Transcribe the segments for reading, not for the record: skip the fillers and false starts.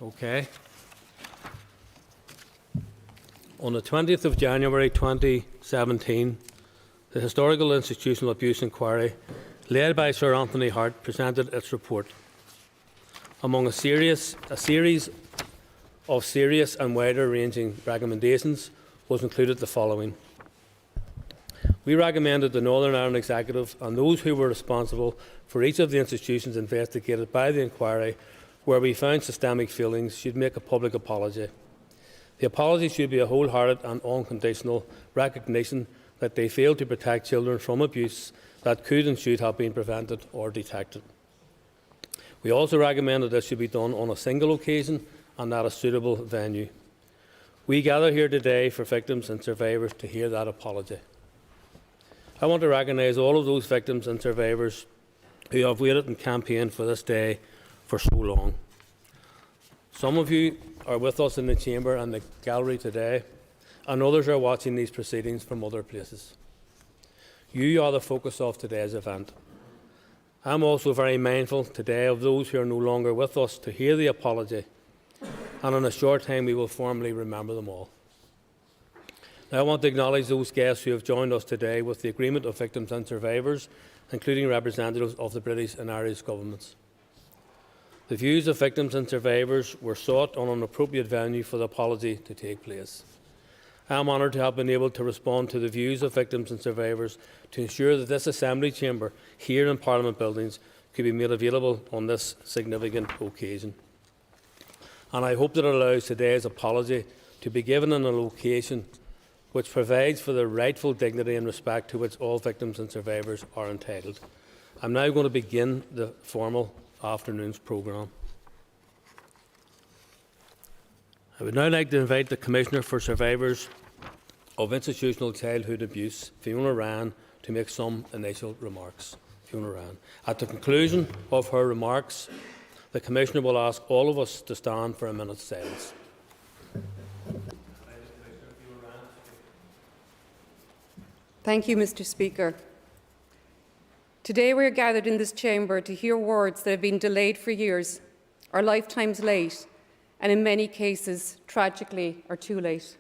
Okay. On the 20th of January 2017, the Historical Institutional Abuse Inquiry, led by Sir Anthony Hart, presented its report. Among a series of serious and wider-ranging recommendations was included the following. We recommended the Northern Ireland Executive and those who were responsible for each of the institutions investigated by the inquiry where we found systemic failings should make a public apology. The apology should be a wholehearted and unconditional recognition that they failed to protect children from abuse that could and should have been prevented or detected. We also recommended this should be done on a single occasion and at a suitable venue. We gather here today for victims and survivors to hear that apology. I want to recognise all of those victims and survivors who have waited and campaigned for this day for so long. Some of you are with us in the chamber and the gallery today, and others are watching these proceedings from other places. You are the focus of today's event. I am also very mindful today of those who are no longer with us to hear the apology, and in a short time we will formally remember them all. Now, I want to acknowledge those guests who have joined us today with the Agreement of Victims and Survivors, including representatives of the British and Irish governments. The views of victims and survivors were sought on an appropriate venue for the apology to take place. I am honoured to have been able to respond to the views of victims and survivors to ensure that this Assembly chamber here in Parliament buildings could be made available on this significant occasion. And I hope that it allows today's apology to be given in a location which provides for the rightful dignity and respect to which all victims and survivors are entitled. I am now going to begin the formal afternoon's programme. I would now like to invite the Commissioner for Survivors of Institutional Childhood Abuse, Fiona Ryan, to make some initial remarks. Fiona Ryan. At the conclusion of her remarks, the Commissioner will ask all of us to stand for a minute's silence. Thank you, Mr. Speaker. Today we are gathered in this chamber to hear words that have been delayed for years, are lifetimes late, and in many cases, tragically, are too late.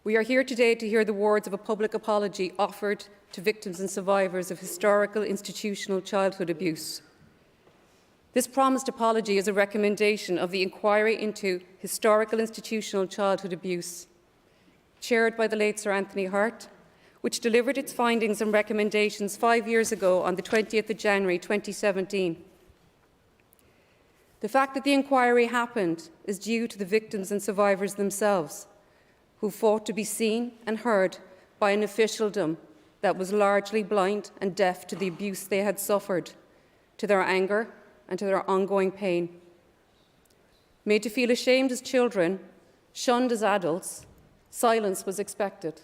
We are here today to hear the words of a public apology offered to victims and survivors of historical institutional childhood abuse. This promised apology is a recommendation of the inquiry into historical institutional childhood abuse, chaired by the late Sir Anthony Hart, which delivered its findings and recommendations 5 years ago on the 20th of January 2017. The fact that the inquiry happened is due to the victims and survivors themselves, who fought to be seen and heard by an officialdom that was largely blind and deaf to the abuse they had suffered, to their anger and to their ongoing pain. Made to feel ashamed as children, shunned as adults, silence was expected.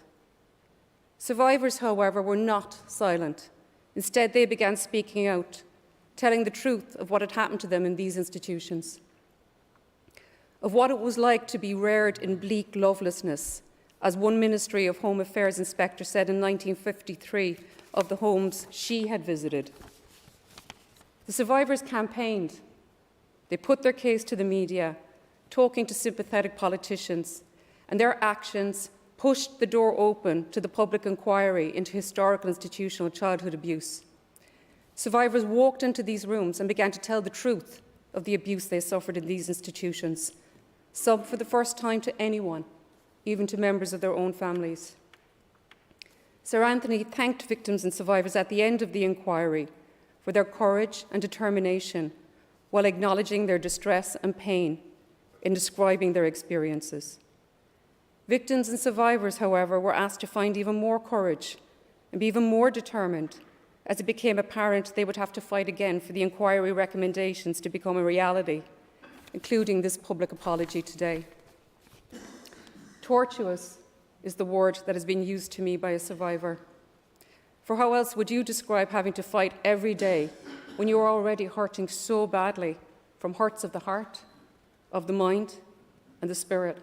Survivors, however, were not silent. Instead, they began speaking out, telling the truth of what had happened to them in these institutions, of what it was like to be reared in bleak lovelessness, as one Ministry of Home Affairs inspector said in 1953 of the homes she had visited. The survivors campaigned. They put their case to the media, talking to sympathetic politicians, and their actions pushed the door open to the public inquiry into historical institutional childhood abuse. Survivors walked into these rooms and began to tell the truth of the abuse they suffered in these institutions, some for the first time to anyone, even to members of their own families. Sir Anthony thanked victims and survivors at the end of the inquiry for their courage and determination while acknowledging their distress and pain in describing their experiences. Victims and survivors, however, were asked to find even more courage and be even more determined as it became apparent they would have to fight again for the inquiry recommendations to become a reality, including this public apology today. Tortuous is the word that has been used to me by a survivor. For how else would you describe having to fight every day when you are already hurting so badly from hurts of the heart, of the mind, and the spirit,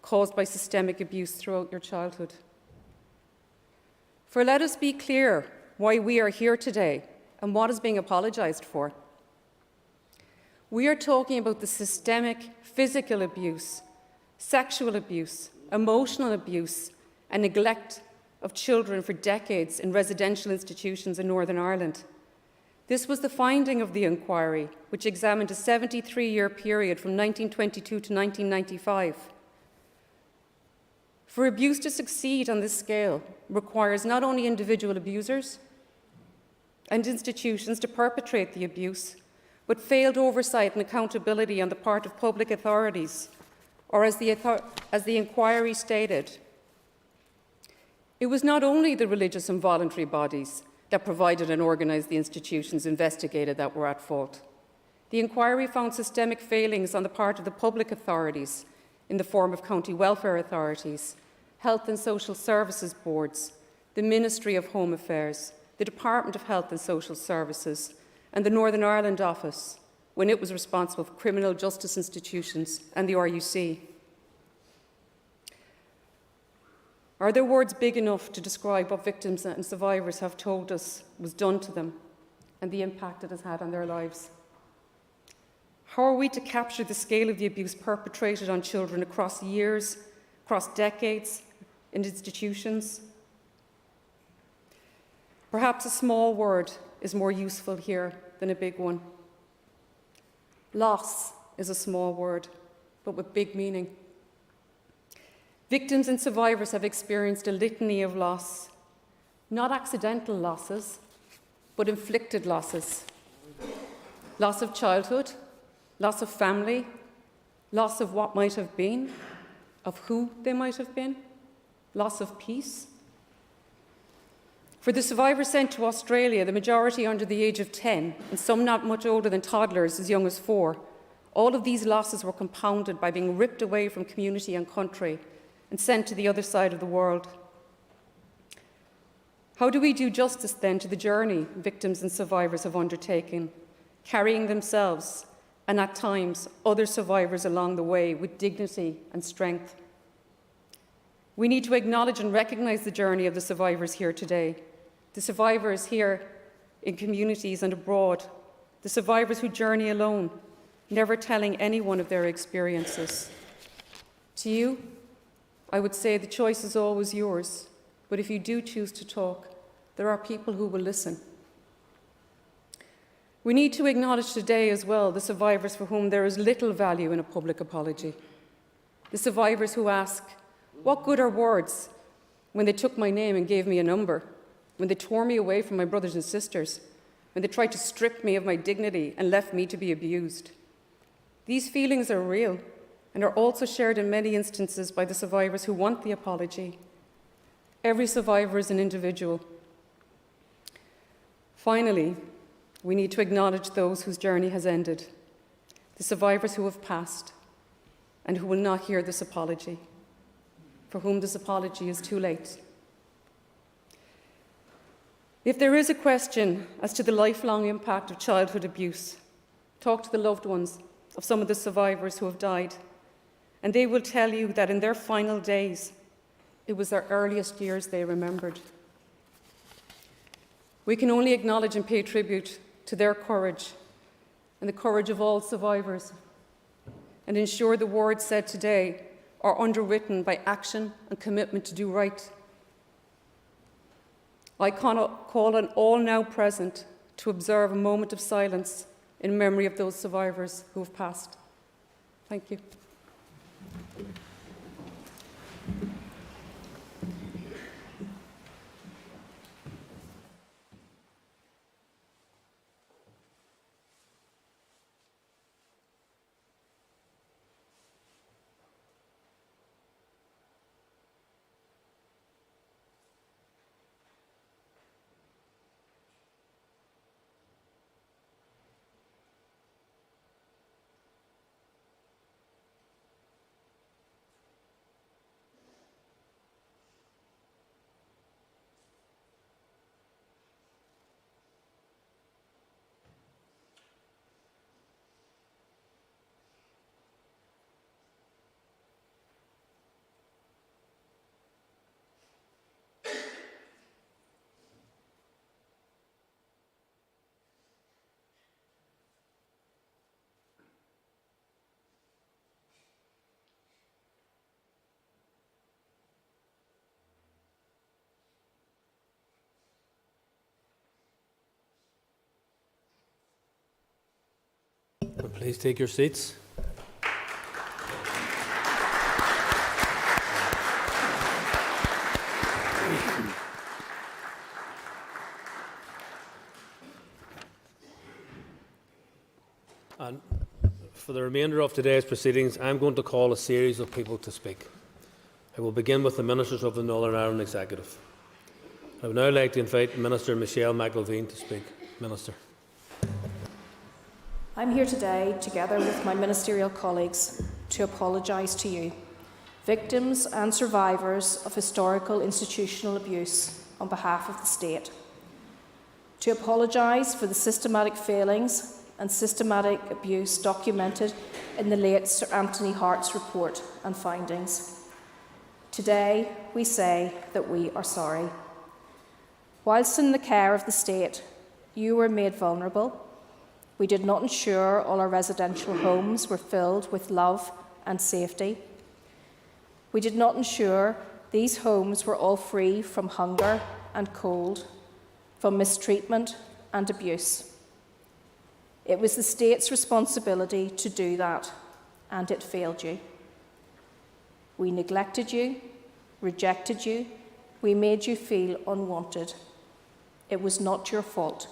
caused by systemic abuse throughout your childhood? For let us be clear why we are here today and what is being apologised for. We are talking about the systemic physical abuse, sexual abuse, emotional abuse, and neglect of children for decades in residential institutions in Northern Ireland. This was the finding of the inquiry, which examined a 73-year period from 1922 to 1995. For abuse to succeed on this scale requires not only individual abusers and institutions to perpetrate the abuse, but failed oversight and accountability on the part of public authorities, or as the inquiry stated, it was not only the religious and voluntary bodies that provided and organised the institutions investigated that were at fault. The inquiry found systemic failings on the part of the public authorities in the form of county welfare authorities, health and social services boards, the Ministry of Home Affairs, the Department of Health and Social Services, and the Northern Ireland Office, when it was responsible for criminal justice institutions, and the RUC. Are there words big enough to describe what victims and survivors have told us was done to them and the impact it has had on their lives? How are we to capture the scale of the abuse perpetrated on children across years, across decades, in institutions? Perhaps a small word is more useful here than a big one. Loss is a small word, but with big meaning. Victims and survivors have experienced a litany of loss, not accidental losses, but inflicted losses. Loss of childhood, loss of family, loss of what might have been, of who they might have been, loss of peace. For the survivors sent to Australia, the majority under the age of 10, and some not much older than toddlers as young as 4, all of these losses were compounded by being ripped away from community and country and sent to the other side of the world. How do we do justice then to the journey victims and survivors have undertaken, carrying themselves and at times other survivors along the way with dignity and strength? We need to acknowledge and recognise the journey of the survivors here today, the survivors here in communities and abroad, the survivors who journey alone, never telling anyone of their experiences. To you, I would say the choice is always yours, but if you do choose to talk, there are people who will listen. We need to acknowledge today as well the survivors for whom there is little value in a public apology. The survivors who ask, what good are words when they took my name and gave me a number, when they tore me away from my brothers and sisters, when they tried to strip me of my dignity and left me to be abused? These feelings are real and are also shared in many instances by the survivors who want the apology. Every survivor is an individual. Finally, we need to acknowledge those whose journey has ended, the survivors who have passed and who will not hear this apology, for whom this apology is too late. If there is a question as to the lifelong impact of childhood abuse, talk to the loved ones of some of the survivors who have died, and they will tell you that in their final days, it was their earliest years they remembered. We can only acknowledge and pay tribute to their courage and the courage of all survivors, and ensure the words said today are underwritten by action and commitment to do right. I call on all now present to observe a moment of silence in memory of those survivors who have passed. Thank you. Please take your seats. And for the remainder of today's proceedings, I'm going to call a series of people to speak. I will begin with the Ministers of the Northern Ireland Executive. I would now like to invite Minister Michelle McIlveen to speak. Minister. I'm here today, together with my ministerial colleagues, to apologise to you, victims and survivors of historical institutional abuse, on behalf of the State. To apologise for the systematic failings and systematic abuse documented in the late Sir Anthony Hart's report and findings. Today, we say that we are sorry. Whilst in the care of the State, you were made vulnerable. We did not ensure all our residential homes were filled with love and safety. We did not ensure these homes were all free from hunger and cold, from mistreatment and abuse. It was the State's responsibility to do that, and it failed you. We neglected you, rejected you, we made you feel unwanted. It was not your fault.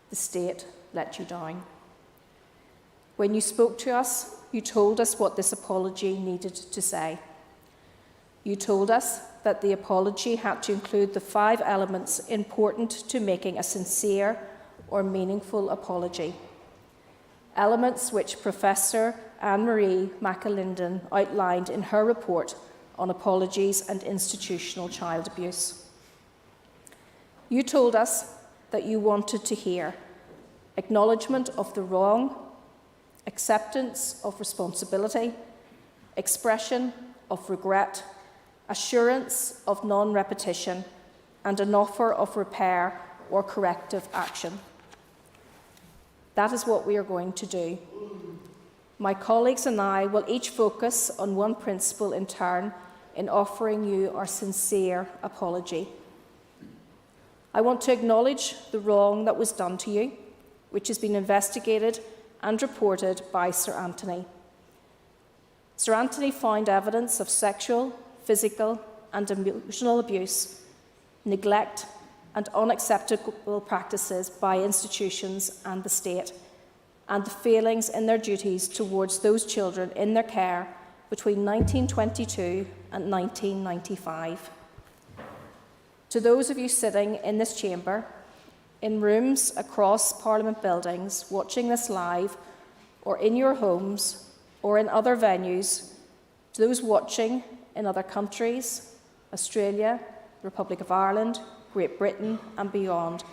The State let you down. When you spoke to us, you told us what this apology needed to say. You told us that the apology had to include the 5 elements important to making a sincere or meaningful apology. Elements which Professor Anne-Marie McAlinden outlined in her report on apologies and institutional child abuse. You told us that you wanted to hear acknowledgement of the wrong, acceptance of responsibility, expression of regret, assurance of non-repetition, and an offer of repair or corrective action. That is what we are going to do. My colleagues and I will each focus on one principle in turn in offering you our sincere apology. I want to acknowledge the wrong that was done to you, which has been investigated and reported by Sir Anthony. Sir Anthony found evidence of sexual, physical and emotional abuse, neglect and unacceptable practices by institutions and the State, and the failings in their duties towards those children in their care between 1922 and 1995. To those of you sitting in this chamber, in rooms across Parliament buildings, watching this live, or in your homes, or in other venues, to those watching in other countries, Australia, the Republic of Ireland, Great Britain and beyond,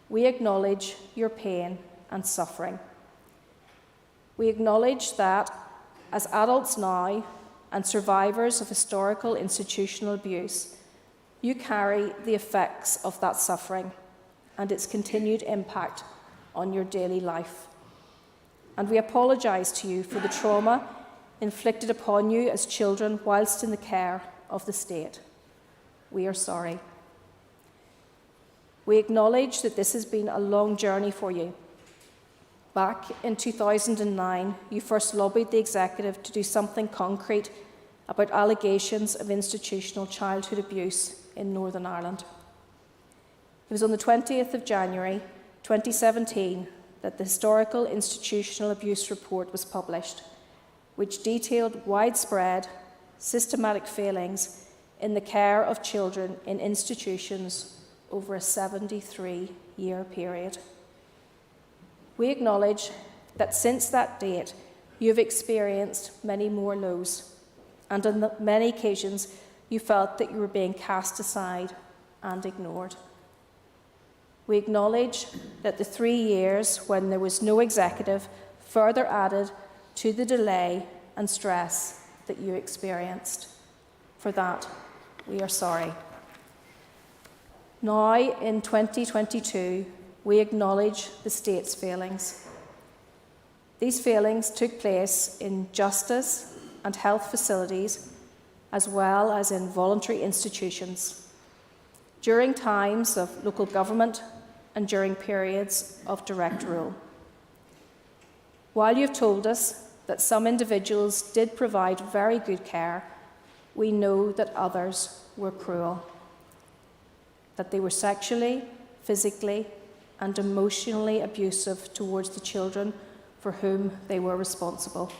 we acknowledge your pain and suffering. We acknowledge that, as adults now and survivors of historical institutional abuse, you carry the effects of that suffering and its continued impact on your daily life. And we apologise to you for the trauma inflicted upon you as children whilst in the care of the State. We are sorry. We acknowledge that this has been a long journey for you. Back in 2009, you first lobbied the Executive to do something concrete about allegations of institutional childhood abuse in Northern Ireland. It was on the 20th of January 2017 that the Historical Institutional Abuse Report was published, which detailed widespread, systematic failings in the care of children in institutions over a 73-year period. We acknowledge that since that date, you have experienced many more lows, and on many occasions you felt that you were being cast aside and ignored. We acknowledge that the 3 years when there was no Executive further added to the delay and stress that you experienced. For that, we are sorry. Now, in 2022, we acknowledge the State's failings. These failings took place in justice and health facilities, as well as in voluntary institutions, during times of local government and during periods of direct rule. While you've told us that some individuals did provide very good care, we know that others were cruel, that they were sexually, physically, and emotionally abusive towards the children for whom they were responsible.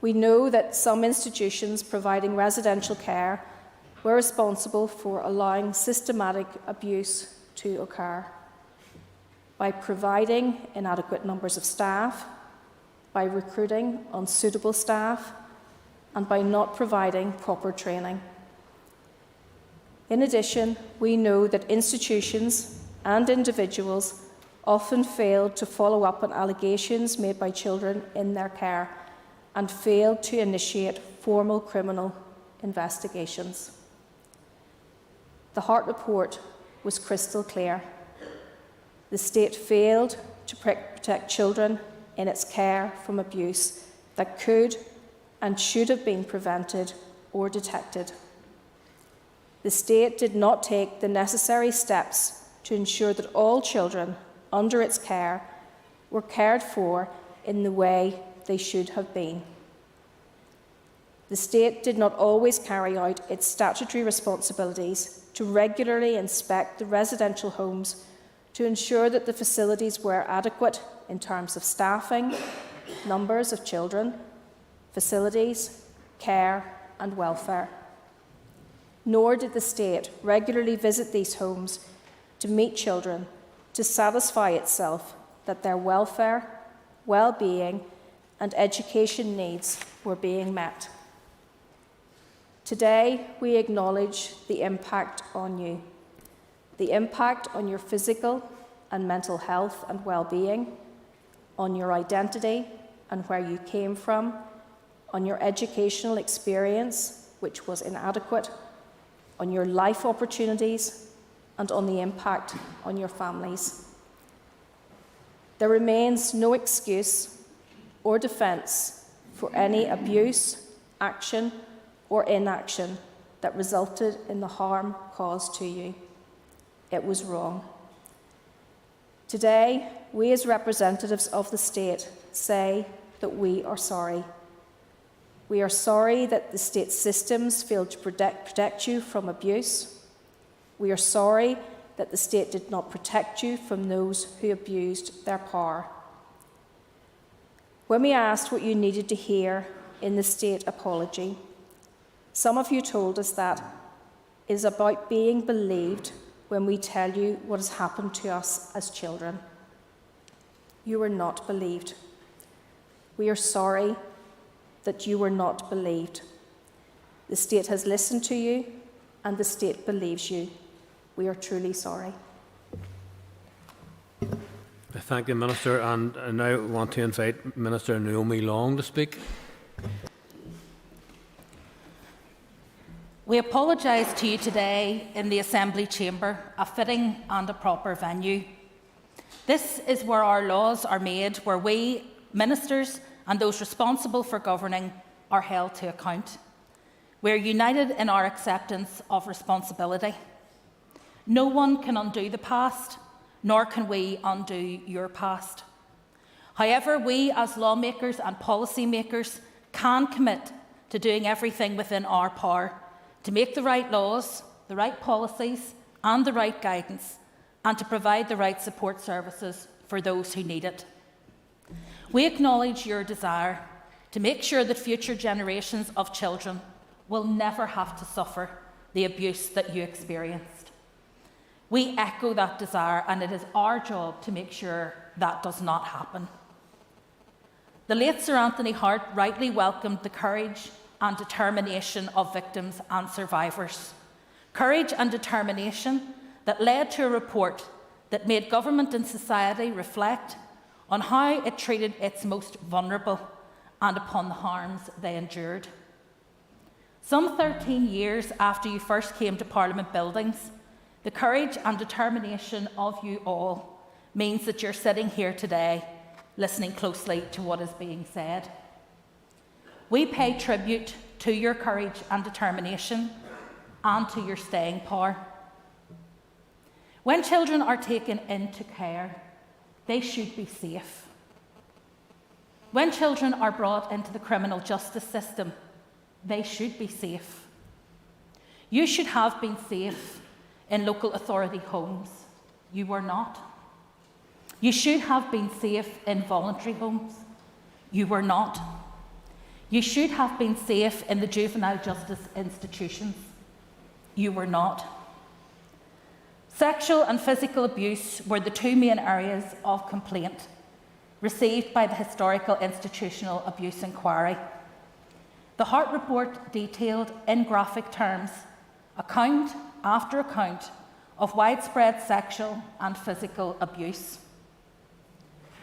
We know that some institutions providing residential care were responsible for allowing systematic abuse to occur by providing inadequate numbers of staff, by recruiting unsuitable staff, and by not providing proper training. In addition, we know that institutions and individuals often failed to follow up on allegations made by children in their care and failed to initiate formal criminal investigations. The Hart report was crystal clear. The state failed to protect children in its care from abuse that could and should have been prevented or detected. The state did not take the necessary steps to ensure that all children under its care were cared for in the way they should have been. The state did not always carry out its statutory responsibilities to regularly inspect the residential homes to ensure that the facilities were adequate in terms of staffing, numbers of children, facilities, care and welfare. Nor did the state regularly visit these homes to meet children to satisfy itself that their welfare, well-being and education needs were being met. Today, we acknowledge the impact on you, the impact on your physical and mental health and well-being, on your identity and where you came from, on your educational experience, which was inadequate, on your life opportunities, and on the impact on your families. There remains no excuse or defence for any abuse, action, or inaction that resulted in the harm caused to you. It was wrong. Today, we as representatives of the state say that we are sorry. We are sorry that the state systems failed to protect you from abuse. We are sorry that the state did not protect you from those who abused their power. When we asked what you needed to hear in the state apology, some of you told us that it is about being believed when we tell you what has happened to us as children. You were not believed. We are sorry that you were not believed. The state has listened to you and the state believes you. We are truly sorry. I thank the Minister, and I now want to invite Minister Naomi Long to speak. We apologise to you today in the Assembly Chamber, a fitting and a proper venue. This is where our laws are made, where we, ministers and those responsible for governing, are held to account. We are united in our acceptance of responsibility. No one can undo the past, nor can we undo your past. However, we as lawmakers and policy makers can commit to doing everything within our power to make the right laws, the right policies and the right guidance, and to provide the right support services for those who need it. We acknowledge your desire to make sure that future generations of children will never have to suffer the abuse that you experienced. We echo that desire, and it is our job to make sure that does not happen. The late Sir Anthony Hart rightly welcomed the courage and determination of victims and survivors. Courage and determination that led to a report that made government and society reflect on how it treated its most vulnerable and upon the harms they endured. Some 13 years after you first came to Parliament buildings, the courage and determination of you all means that you're sitting here today listening closely to what is being said. We pay tribute to your courage and determination and to your staying power. When children are taken into care, they should be safe. When children are brought into the criminal justice system, they should be safe. You should have been safe in local authority homes. You were not. You should have been safe in voluntary homes. You were not. You should have been safe in the juvenile justice institutions. You were not. Sexual and physical abuse were the two main areas of complaint received by the Historical Institutional Abuse Inquiry. The Hart report detailed in graphic terms account after account of widespread sexual and physical abuse.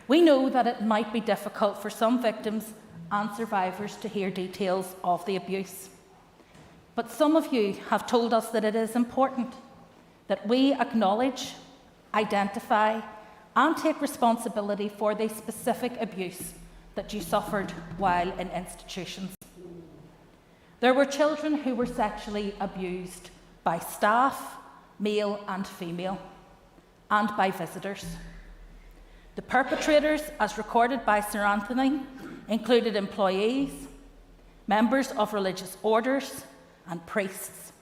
We know that it might be difficult for some victims and survivors to hear details of the abuse, but some of you have told us that it is important that we acknowledge, identify, and take responsibility for the specific abuse that you suffered while in institutions. There were children who were sexually abused by staff, male and female, and by visitors. The perpetrators, as recorded by Sir Anthony, included employees, members of religious orders, and priests.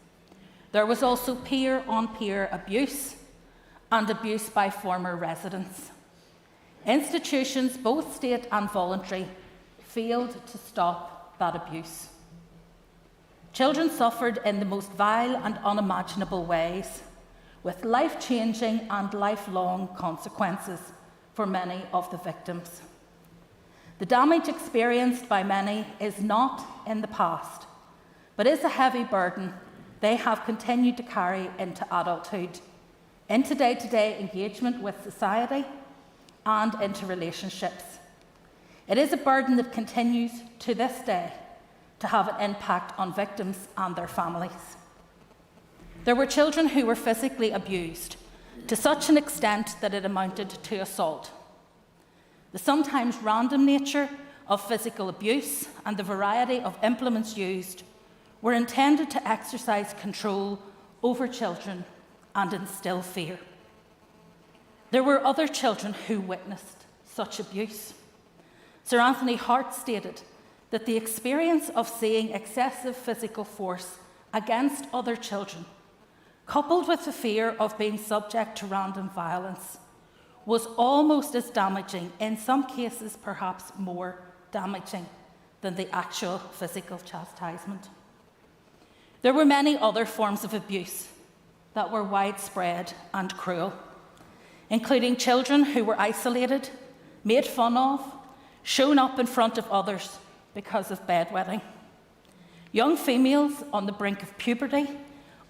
There was also peer-on-peer abuse and abuse by former residents. Institutions, both state and voluntary, failed to stop that abuse. Children suffered in the most vile and unimaginable ways, with life-changing and lifelong consequences for many of the victims. The damage experienced by many is not in the past, but is a heavy burden they have continued to carry into adulthood, into day-to-day engagement with society, and into relationships. It is a burden that continues to this day to have an impact on victims and their families. There were children who were physically abused to such an extent that it amounted to assault. The sometimes random nature of physical abuse and the variety of implements used were intended to exercise control over children and instill fear. There were other children who witnessed such abuse. Sir Anthony Hart stated that the experience of seeing excessive physical force against other children, coupled with the fear of being subject to random violence, was almost as damaging, in some cases perhaps more damaging, than the actual physical chastisement. There were many other forms of abuse that were widespread and cruel, including children who were isolated, made fun of, shown up in front of others because of bedwetting. Young females on the brink of puberty,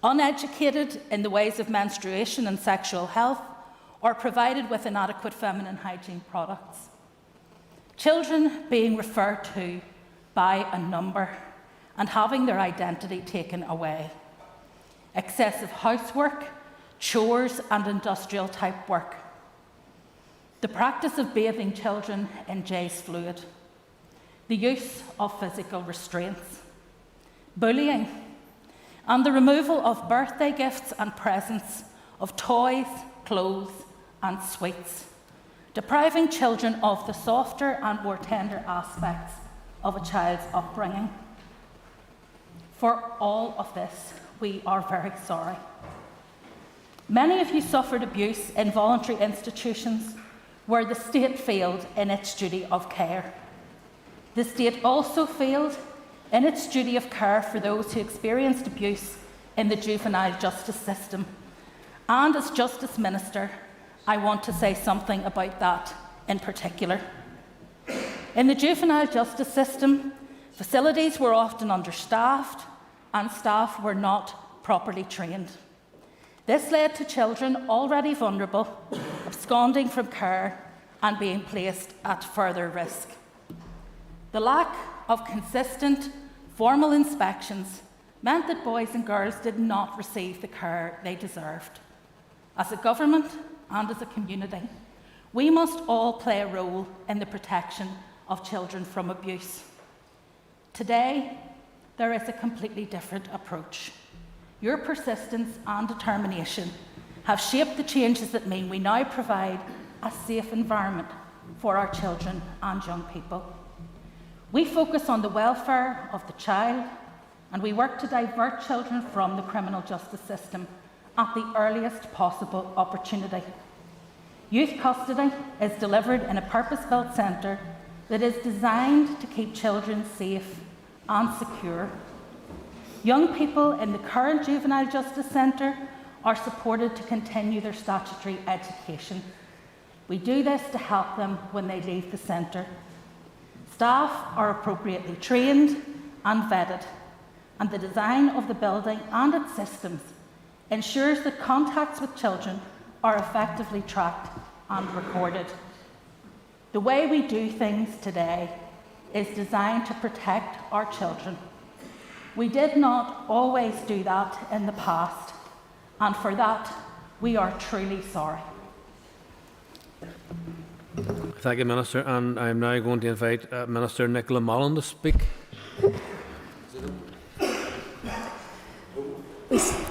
uneducated in the ways of menstruation and sexual health, or provided with inadequate feminine hygiene products. Children being referred to by a number and having their identity taken away. Excessive housework, chores, and industrial-type work. The practice of bathing children in J's fluid. The use of physical restraints. Bullying. And the removal of birthday gifts and presents, of toys, clothes, and sweets, depriving children of the softer and more tender aspects of a child's upbringing. For all of this, we are very sorry. Many of you suffered abuse in voluntary institutions where the state failed in its duty of care. The state also failed in its duty of care for those who experienced abuse in the juvenile justice system. And as Justice Minister, I want to say something about that in particular. In the juvenile justice system, facilities were often understaffed and staff were not properly trained. This led to children already vulnerable, absconding from care and being placed at further risk. The lack of consistent, formal inspections meant that boys and girls did not receive the care they deserved. As a government and as a community, we must all play a role in the protection of children from abuse. Today, there is a completely different approach. Your persistence and determination have shaped the changes that mean we now provide a safe environment for our children and young people. We focus on the welfare of the child, and we work to divert children from the criminal justice system at the earliest possible opportunity. Youth custody is delivered in a purpose-built centre that is designed to keep children safe and secure. Young people in the current Juvenile Justice Centre are supported to continue their statutory education. We do this to help them when they leave the centre. Staff are appropriately trained and vetted, and the design of the building and its systems ensures that contacts with children are effectively tracked and recorded. The way we do things today is designed to protect our children. We did not always do that in the past, and for that we are truly sorry. Thank you, Minister. And I am now going to invite Minister Nichola Mallon to speak.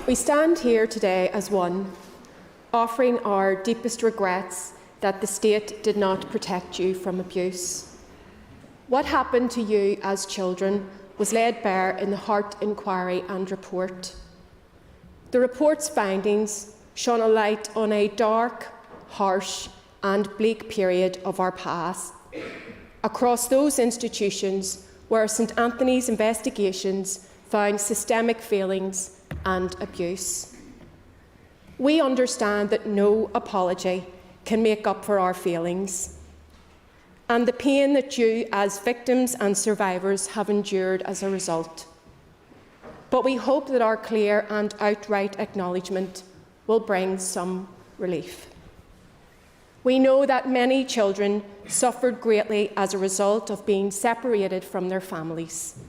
We stand here today as one, offering our deepest regrets that the state did not protect you from abuse. What happened to you as children was laid bare in the Hart Inquiry and report. The report's findings shone a light on a dark, harsh and bleak period of our past. Across those institutions where St Anthony's investigations found systemic failings and abuse. We understand that no apology can make up for our failings and the pain that you as victims and survivors have endured as a result. But we hope that our clear and outright acknowledgement will bring some relief. We know that many children suffered greatly as a result of being separated from their families.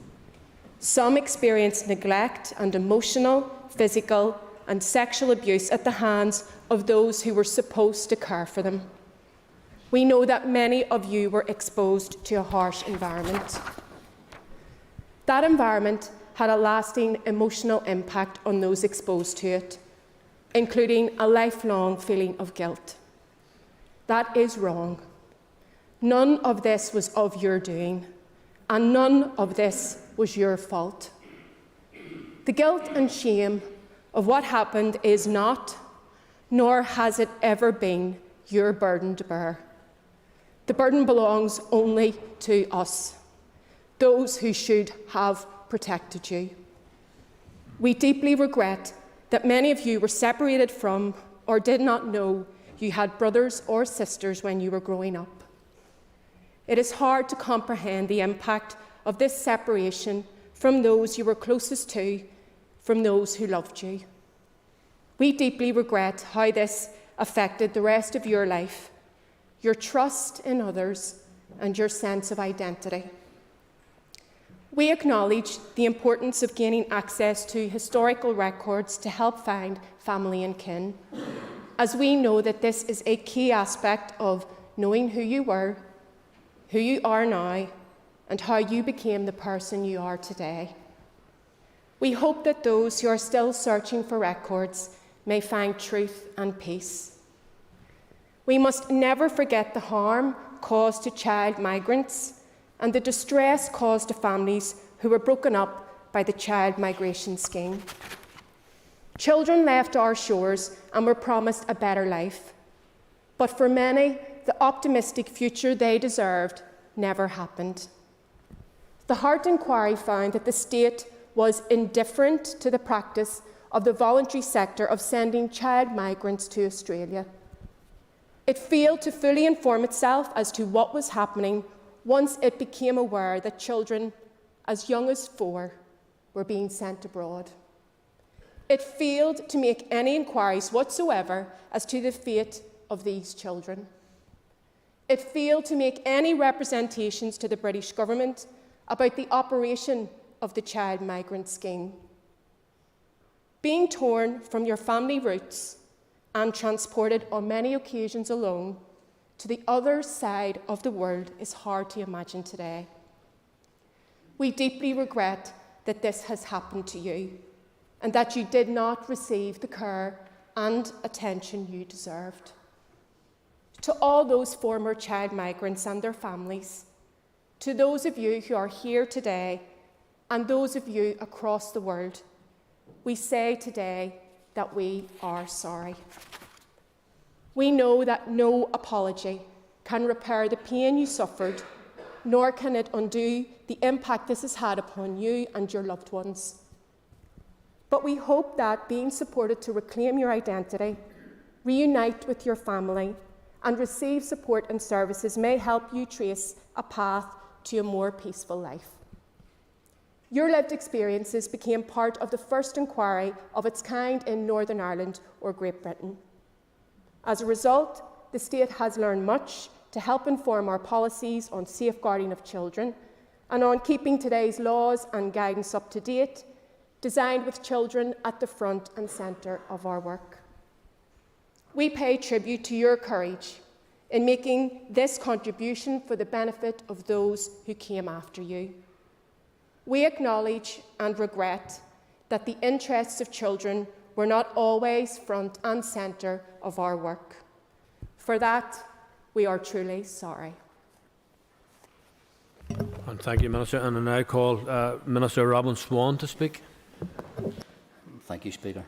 Some experienced neglect and emotional, physical, and sexual abuse at the hands of those who were supposed to care for them. We know that many of you were exposed to a harsh environment. That environment had a lasting emotional impact on those exposed to it, including a lifelong feeling of guilt. That is wrong. None of this was of your doing, and none of this was your fault. The guilt and shame of what happened is not, nor has it ever been, your burden to bear. The burden belongs only to us, those who should have protected you. We deeply regret that many of you were separated from or did not know you had brothers or sisters when you were growing up. It is hard to comprehend the impact of this separation from those you were closest to, from those who loved you. We deeply regret how this affected the rest of your life, your trust in others, and your sense of identity. We acknowledge the importance of gaining access to historical records to help find family and kin, as we know that this is a key aspect of knowing who you were, who you are now, and how you became the person you are today. We hope that those who are still searching for records may find truth and peace. We must never forget the harm caused to child migrants and the distress caused to families who were broken up by the child migration scheme. Children left our shores and were promised a better life. But for many, the optimistic future they deserved never happened. The Hart Inquiry found that the state was indifferent to the practice of the voluntary sector of sending child migrants to Australia. It failed to fully inform itself as to what was happening once it became aware that children as young as 4 were being sent abroad. It failed to make any inquiries whatsoever as to the fate of these children. It failed to make any representations to the British government about the operation of the child migrant scheme. Being torn from your family roots and transported on many occasions alone to the other side of the world is hard to imagine today. We deeply regret that this has happened to you and that you did not receive the care and attention you deserved. To all those former child migrants and their families, To those of you who are here today and those of you across the world, we say today that we are sorry. We know that no apology can repair the pain you suffered, nor can it undo the impact this has had upon you and your loved ones. But we hope that being supported to reclaim your identity, reunite with your family, and receive support and services may help you trace a path to a more peaceful life. Your lived experiences became part of the first inquiry of its kind in Northern Ireland or Great Britain. As a result, the State has learned much to help inform our policies on safeguarding of children and on keeping today's laws and guidance up to date, designed with children at the front and centre of our work. We pay tribute to your courage in making this contribution for the benefit of those who came after you. We acknowledge and regret that the interests of children were not always front and centre of our work. For that, we are truly sorry. And thank you, Minister. And I now call Minister Robin Swann to speak. Thank you, Speaker.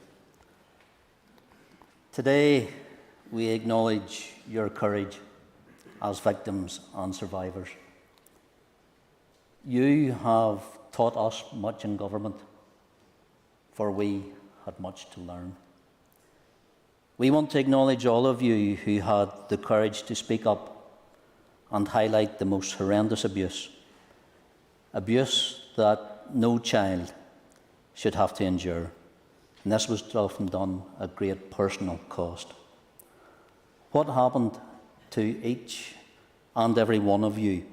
Today, we acknowledge your courage as victims and survivors. You have taught us much in government, for we had much to learn. We want to acknowledge all of you who had the courage to speak up and highlight the most horrendous abuse that no child should have to endure, and this was often done at great personal cost. What happened to each and every one of you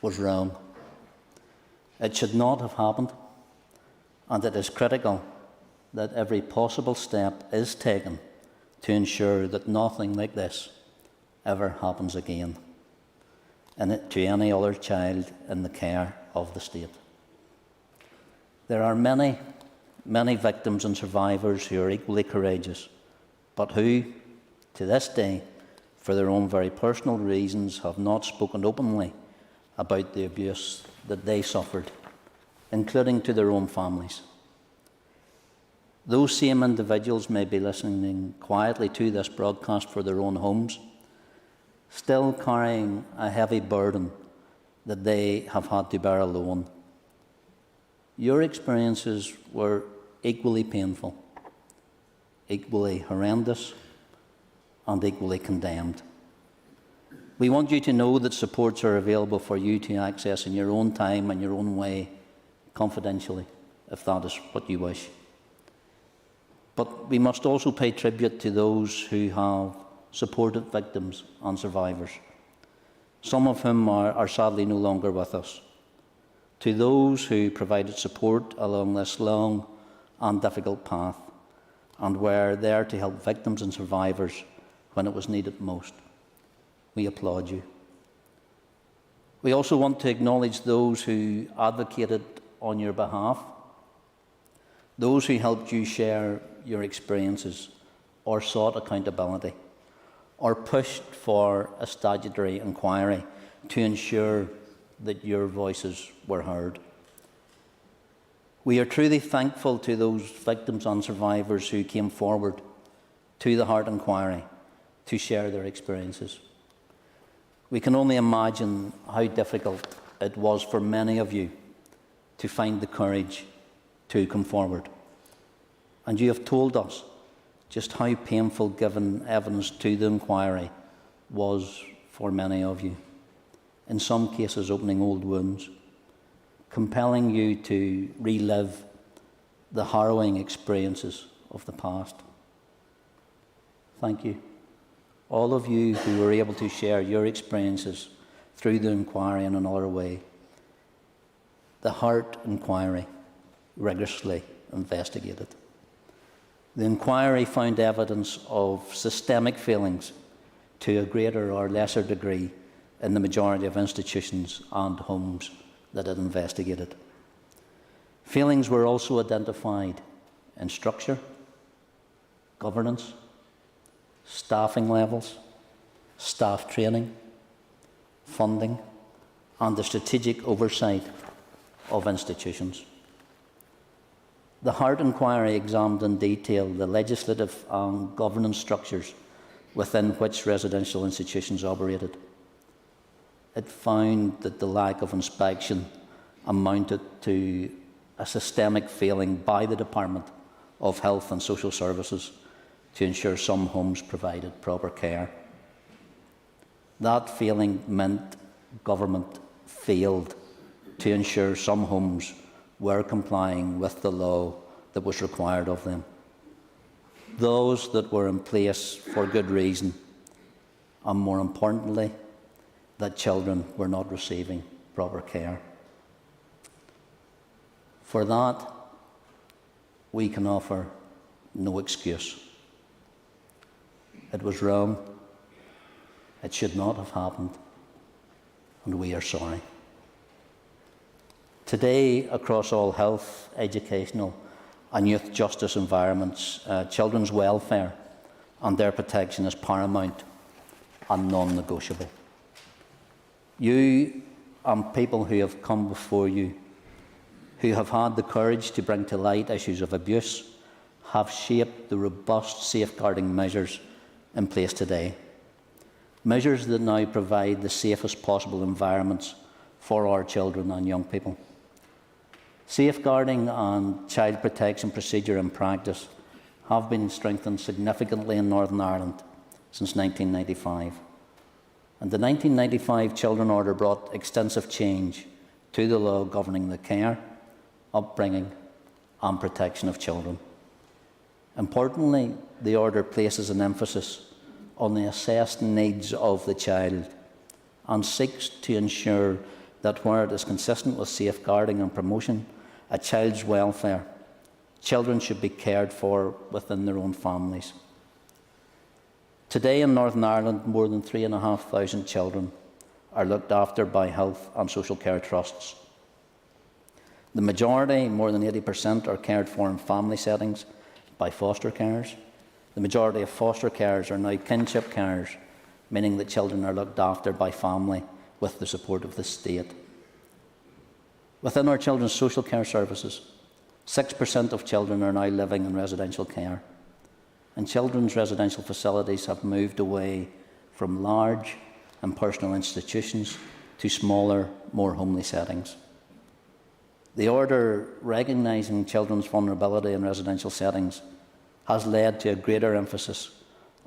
was wrong. It should not have happened, and it is critical that every possible step is taken to ensure that nothing like this ever happens again to any other child in the care of the State. There are many, many victims and survivors who are equally courageous, but who, to this day, for their own very personal reasons, have not spoken openly about the abuse that they suffered, including to their own families. Those same individuals may be listening quietly to this broadcast for their own homes, still carrying a heavy burden that they have had to bear alone. Your experiences were equally painful, equally horrendous, and equally condemned. We want you to know that supports are available for you to access in your own time and your own way, confidentially, if that is what you wish. But we must also pay tribute to those who have supported victims and survivors, some of whom are sadly no longer with us. To those who provided support along this long and difficult path and were there to help victims and survivors when it was needed most, we applaud you. We also want to acknowledge those who advocated on your behalf, those who helped you share your experiences or sought accountability or pushed for a statutory inquiry to ensure that your voices were heard. We are truly thankful to those victims and survivors who came forward to the Heart Inquiry to share their experiences. We can only imagine how difficult it was for many of you to find the courage to come forward. And you have told us just how painful giving evidence to the inquiry was for many of you, in some cases opening old wounds, compelling you to relive the harrowing experiences of the past. Thank you. All of you who were able to share your experiences through the inquiry in another way. The Heart Inquiry rigorously investigated. The inquiry found evidence of systemic failings to a greater or lesser degree in the majority of institutions and homes that it investigated. Failings were also identified in structure, governance, staffing levels, staff training, funding, and the strategic oversight of institutions. The Hart Inquiry examined in detail the legislative and governance structures within which residential institutions operated. It found that the lack of inspection amounted to a systemic failing by the Department of Health and Social Services to ensure some homes provided proper care. That failing meant government failed to ensure some homes were complying with the law that was required of them. Those that were in place for good reason, and more importantly, that children were not receiving proper care. For that, we can offer no excuse. It was wrong. It should not have happened, and we are sorry. Today, across all health, educational and youth justice environments, children's welfare and their protection is paramount and non-negotiable. You and people who have come before you, who have had the courage to bring to light issues of abuse, have shaped the robust safeguarding measures in place today. Measures that now provide the safest possible environments for our children and young people. Safeguarding and child protection procedure and practice have been strengthened significantly in Northern Ireland since 1995. And the 1995 Children Order brought extensive change to the law governing the care, upbringing and protection of children. Importantly, the order places an emphasis on the assessed needs of the child and seeks to ensure that where it is consistent with safeguarding and promotion a child's welfare, children should be cared for within their own families. Today in Northern Ireland, more than 3,500 children are looked after by health and social care trusts. The majority, more than 80%, are cared for in family settings by foster carers. The majority of foster carers are now kinship carers, meaning that children are looked after by family with the support of the state. Within our children's social care services, 6% of children are now living in residential care, and children's residential facilities have moved away from large and personal institutions to smaller, more homely settings. The order recognising children's vulnerability in residential settings has led to a greater emphasis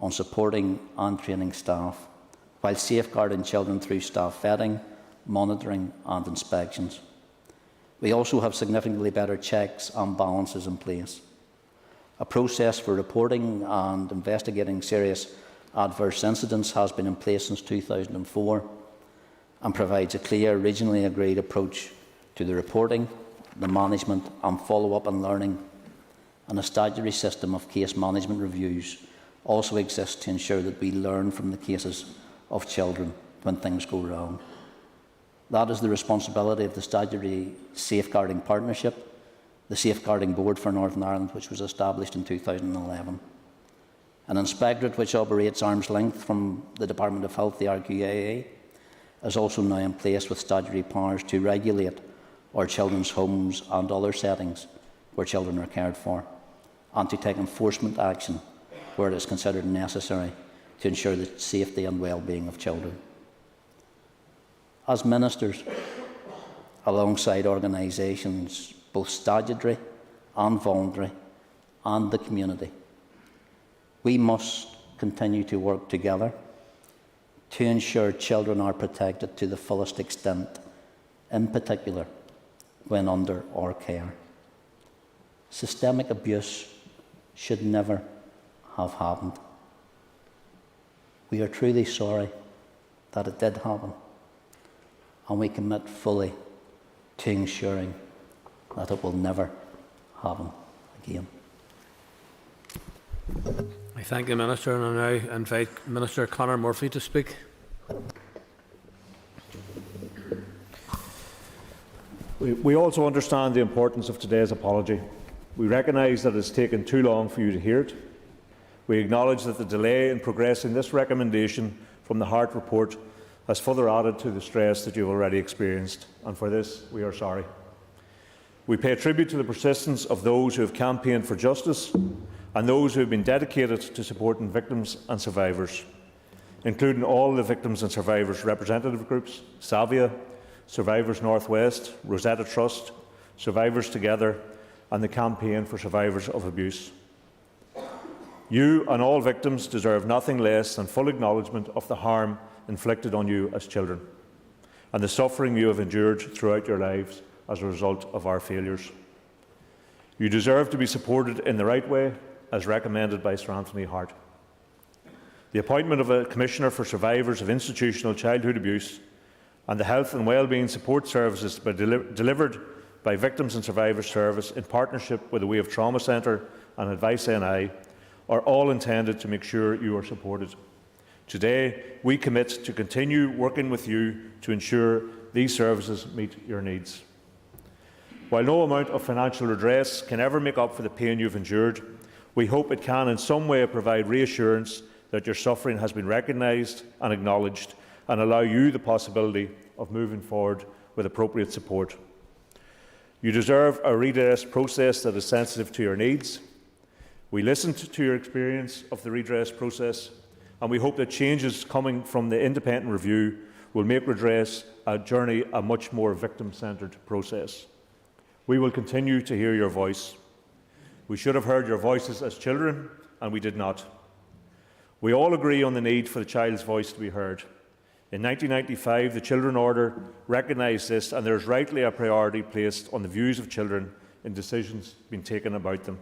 on supporting and training staff, while safeguarding children through staff vetting, monitoring and inspections. We also have significantly better checks and balances in place. A process for reporting and investigating serious adverse incidents has been in place since 2004 and provides a clear, regionally agreed approach to the reporting, the management and follow-up and learning. And a statutory system of case management reviews also exists to ensure that we learn from the cases of children when things go wrong. That is the responsibility of the Statutory Safeguarding Partnership, the Safeguarding Board for Northern Ireland, which was established in 2011. An inspectorate which operates arm's length from the Department of Health, the RQAA, is also now in place with statutory powers to regulate our children's homes and other settings where children are cared for, and to take enforcement action where it is considered necessary to ensure the safety and well-being of children. As ministers, alongside organisations, both statutory and voluntary, and the community, we must continue to work together to ensure children are protected to the fullest extent, in particular when under our care. Systemic abuse should never have happened. We are truly sorry that it did happen, and we commit fully to ensuring that it will never happen again. I thank the Minister, and I now invite Minister Conor Murphy to speak. We also understand the importance of today's apology. We recognise that it has taken too long for you to hear it. We acknowledge that the delay in progressing this recommendation from the Hart report has further added to the stress that you have already experienced, and for this we are sorry. We pay tribute to the persistence of those who have campaigned for justice and those who have been dedicated to supporting victims and survivors, including all the victims and survivors representative groups, Savia, Survivors Northwest, Rosetta Trust, Survivors Together, and the Campaign for Survivors of Abuse. You and all victims deserve nothing less than full acknowledgement of the harm inflicted on you as children and the suffering you have endured throughout your lives as a result of our failures. You deserve to be supported in the right way, as recommended by Sir Anthony Hart. The appointment of a Commissioner for Survivors of Institutional Childhood Abuse and the Health and Wellbeing Support Services delivered by Victims and Survivors Service in partnership with the Way of Trauma Centre and Advice NI are all intended to make sure you are supported. Today, we commit to continue working with you to ensure these services meet your needs. While no amount of financial redress can ever make up for the pain you've endured, we hope it can in some way provide reassurance that your suffering has been recognised and acknowledged and allow you the possibility of moving forward with appropriate support. You deserve a redress process that is sensitive to your needs. We listened to your experience of the redress process, and we hope that changes coming from the independent review will make redress journey a much more victim-centred process. We will continue to hear your voice. We should have heard your voices as children, and we did not. We all agree on the need for the child's voice to be heard. In 1995, the Children Order recognised this, and there is rightly a priority placed on the views of children in decisions being taken about them.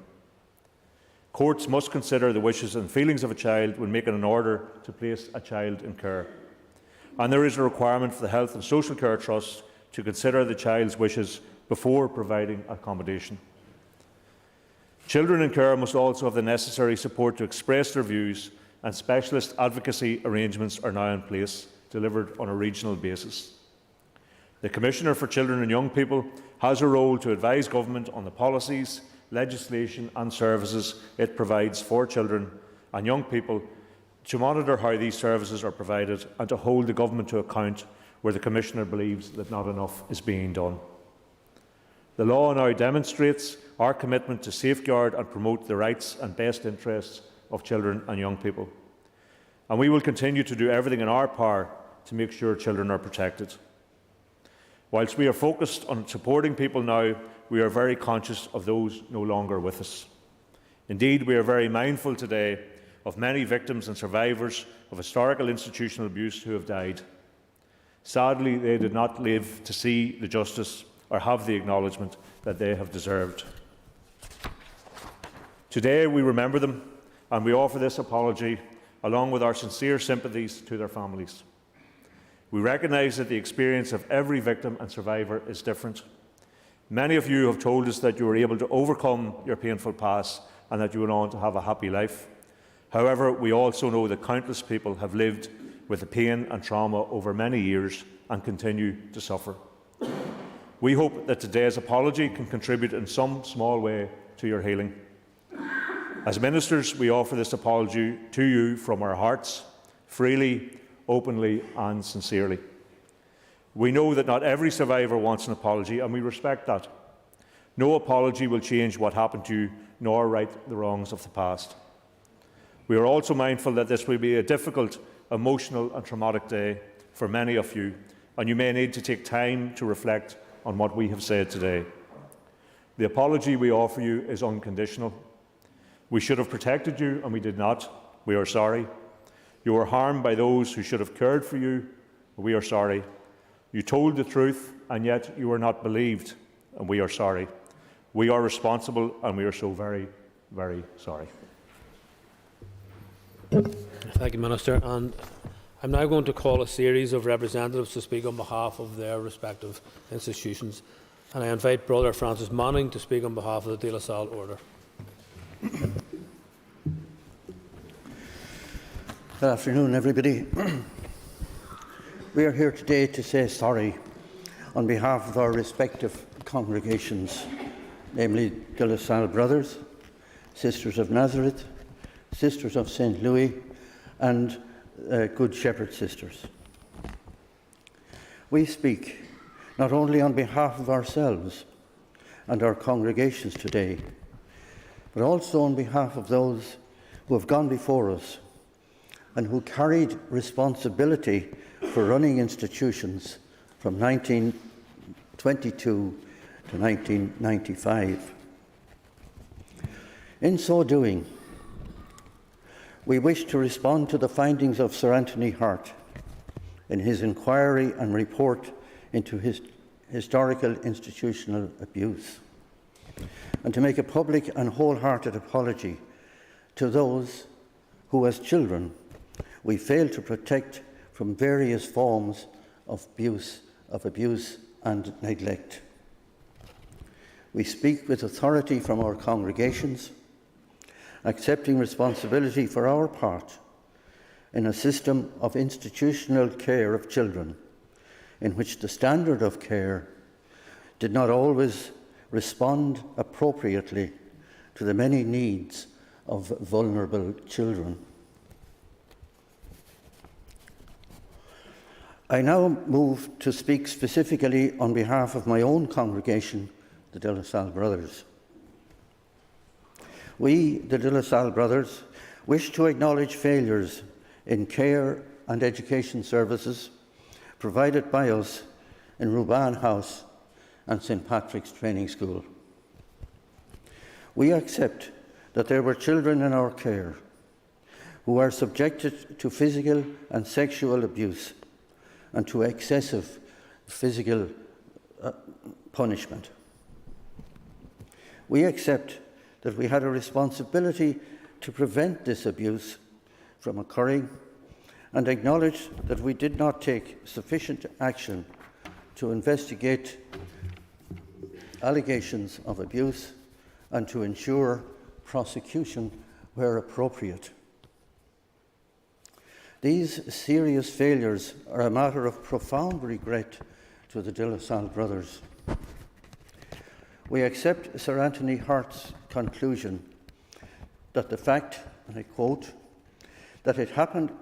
Courts must consider the wishes and feelings of a child when making an order to place a child in care. And there is a requirement for the Health and Social Care Trust to consider the child's wishes before providing accommodation. Children in care must also have the necessary support to express their views, and specialist advocacy arrangements are now in place, delivered on a regional basis. The Commissioner for Children and Young People has a role to advise Government on the policies, legislation and services it provides for children and young people, to monitor how these services are provided and to hold the Government to account where the Commissioner believes that not enough is being done. The law now demonstrates our commitment to safeguard and promote the rights and best interests of children and young people. And we will continue to do everything in our power to make sure children are protected. Whilst we are focused on supporting people now, we are very conscious of those no longer with us. Indeed, we are very mindful today of many victims and survivors of historical institutional abuse who have died. Sadly, they did not live to see the justice or have the acknowledgement that they have deserved. Today, we remember them, and we offer this apology along with our sincere sympathies to their families. We recognise that the experience of every victim and survivor is different. Many of you have told us that you were able to overcome your painful past and that you went on to have a happy life. However, we also know that countless people have lived with the pain and trauma over many years and continue to suffer. We hope that today's apology can contribute in some small way to your healing. As ministers, we offer this apology to you from our hearts, freely, openly and sincerely. We know that not every survivor wants an apology, and we respect that. No apology will change what happened to you, nor right the wrongs of the past. We are also mindful that this will be a difficult, emotional and traumatic day for many of you, and you may need to take time to reflect on what we have said today. The apology we offer you is unconditional. We should have protected you, and we did not. We are sorry. You were harmed by those who should have cared for you. We are sorry. You told the truth, and yet you were not believed, and we are sorry. We are responsible, and we are so very, very sorry. Thank you, Minister. And I'm now going to call a series of representatives to speak on behalf of their respective institutions. And I invite Brother Francis Manning to speak on behalf of the De La Salle Order. Good afternoon, everybody. We are here today to say sorry on behalf of our respective congregations, namely De La Salle Brothers, Sisters of Nazareth, Sisters of St. Louis, and Good Shepherd Sisters. We speak not only on behalf of ourselves and our congregations today, but also on behalf of those who have gone before us and who carried responsibility for running institutions from 1922 to 1995. In so doing, we wish to respond to the findings of Sir Anthony Hart in his inquiry and report into historical institutional abuse, and to make a public and wholehearted apology to those who, as children, we failed to protect from various forms of abuse and neglect. We speak with authority from our congregations, accepting responsibility for our part in a system of institutional care of children, in which the standard of care did not always respond appropriately to the many needs of vulnerable children. I now move to speak specifically on behalf of my own congregation, the De La Salle Brothers. We, the De La Salle Brothers, wish to acknowledge failures in care and education services provided by us in Ruban House and St. Patrick's Training School. We accept that there were children in our care who are subjected to physical and sexual abuse and to excessive physical punishment. We accept that we had a responsibility to prevent this abuse from occurring, and acknowledge that we did not take sufficient action to investigate allegations of abuse and to ensure prosecution where appropriate. These serious failures are a matter of profound regret to the De La Salle Brothers. We accept Sir Anthony Hart's conclusion that the fact, and I quote, that it happened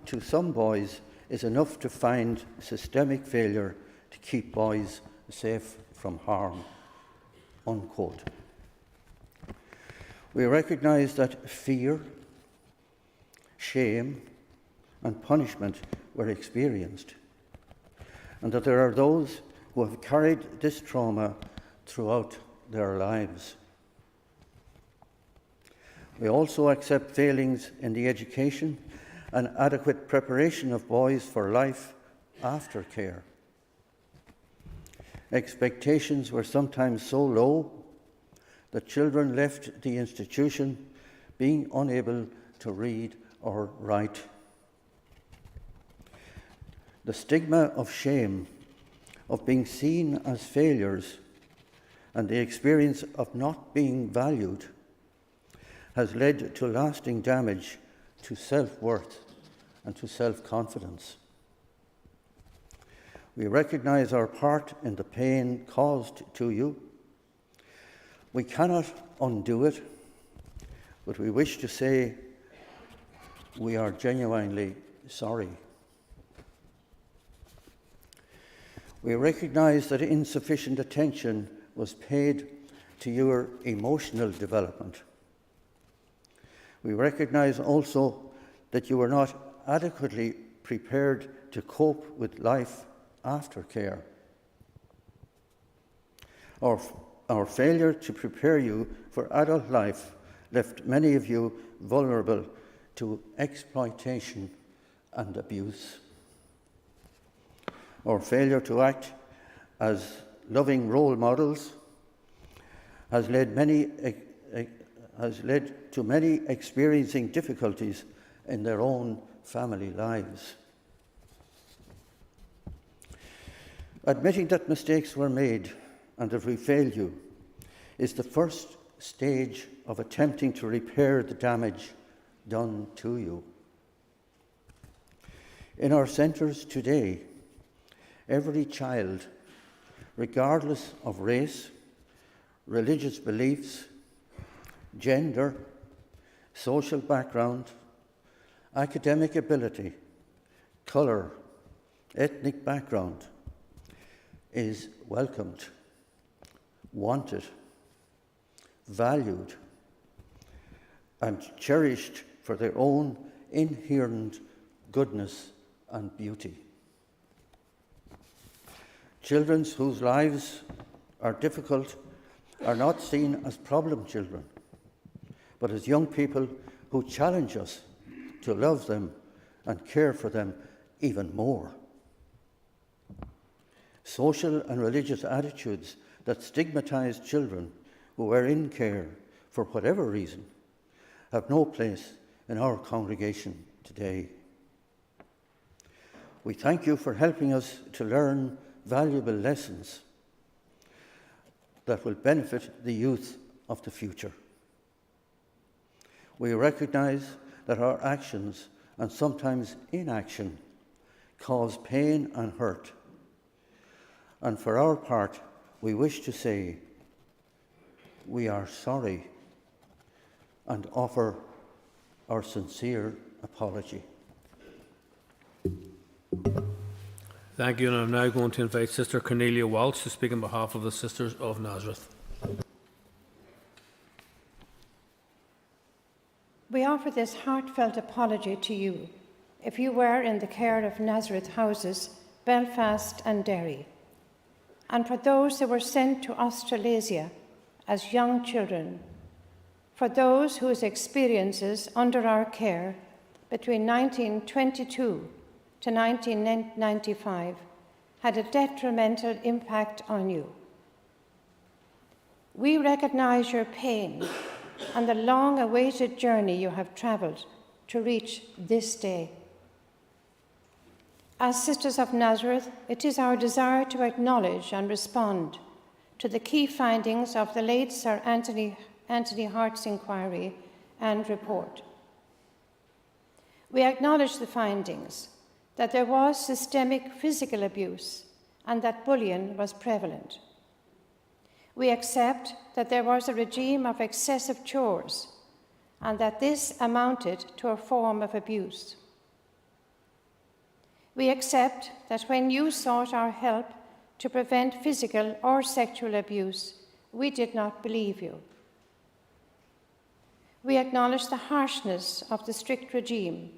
to some boys is enough to find systemic failure to keep boys safe from harm, unquote. We recognise that fear, shame, and punishment were experienced, and that there are those who have carried this trauma throughout their lives. We also accept failings in the education and adequate preparation of boys for life after care. Expectations were sometimes so low that children left the institution being unable to read or write. The stigma of shame, of being seen as failures, and the experience of not being valued has led to lasting damage to self-worth and to self-confidence. We recognise our part in the pain caused to you. We cannot undo it, but we wish to say we are genuinely sorry. We recognise that insufficient attention was paid to your emotional development. We recognise also that you were not adequately prepared to cope with life after care. Our failure to prepare you for adult life left many of you vulnerable to exploitation and abuse. Our failure to act as loving role models has led to many experiencing difficulties in their own family lives. Admitting that mistakes were made and that we failed you is the first stage of attempting to repair the damage done to you. In our centres today, every child, regardless of race, religious beliefs, gender, social background, academic ability, colour, ethnic background is welcomed, wanted, valued, and cherished for their own inherent goodness and beauty. Children whose lives are difficult are not seen as problem children, but as young people who challenge us to love them and care for them even more. Social and religious attitudes that stigmatise children who are in care for whatever reason have no place in our congregation today. We thank you for helping us to learn valuable lessons that will benefit the youth of the future. We recognise that our actions, and sometimes inaction, cause pain and hurt. And for our part, we wish to say, we are sorry and offer our sincere apology. Thank you, and I'm now going to invite Sister Cornelia Walsh to speak on behalf of the Sisters of Nazareth. We offer this heartfelt apology to you if you were in the care of Nazareth houses, Belfast and Derry, and for those who were sent to Australasia as young children, for those whose experiences under our care between 1922 to 1995 had a detrimental impact on you. We recognise your pain and the long-awaited journey you have travelled to reach this day. As Sisters of Nazareth, it is our desire to acknowledge and respond to the key findings of the late Sir Anthony Hart's inquiry and report. We acknowledge the findings that there was systemic physical abuse and that bullying was prevalent. We accept that there was a regime of excessive chores and that this amounted to a form of abuse. We accept that when you sought our help to prevent physical or sexual abuse, we did not believe you. We acknowledge the harshness of the strict regime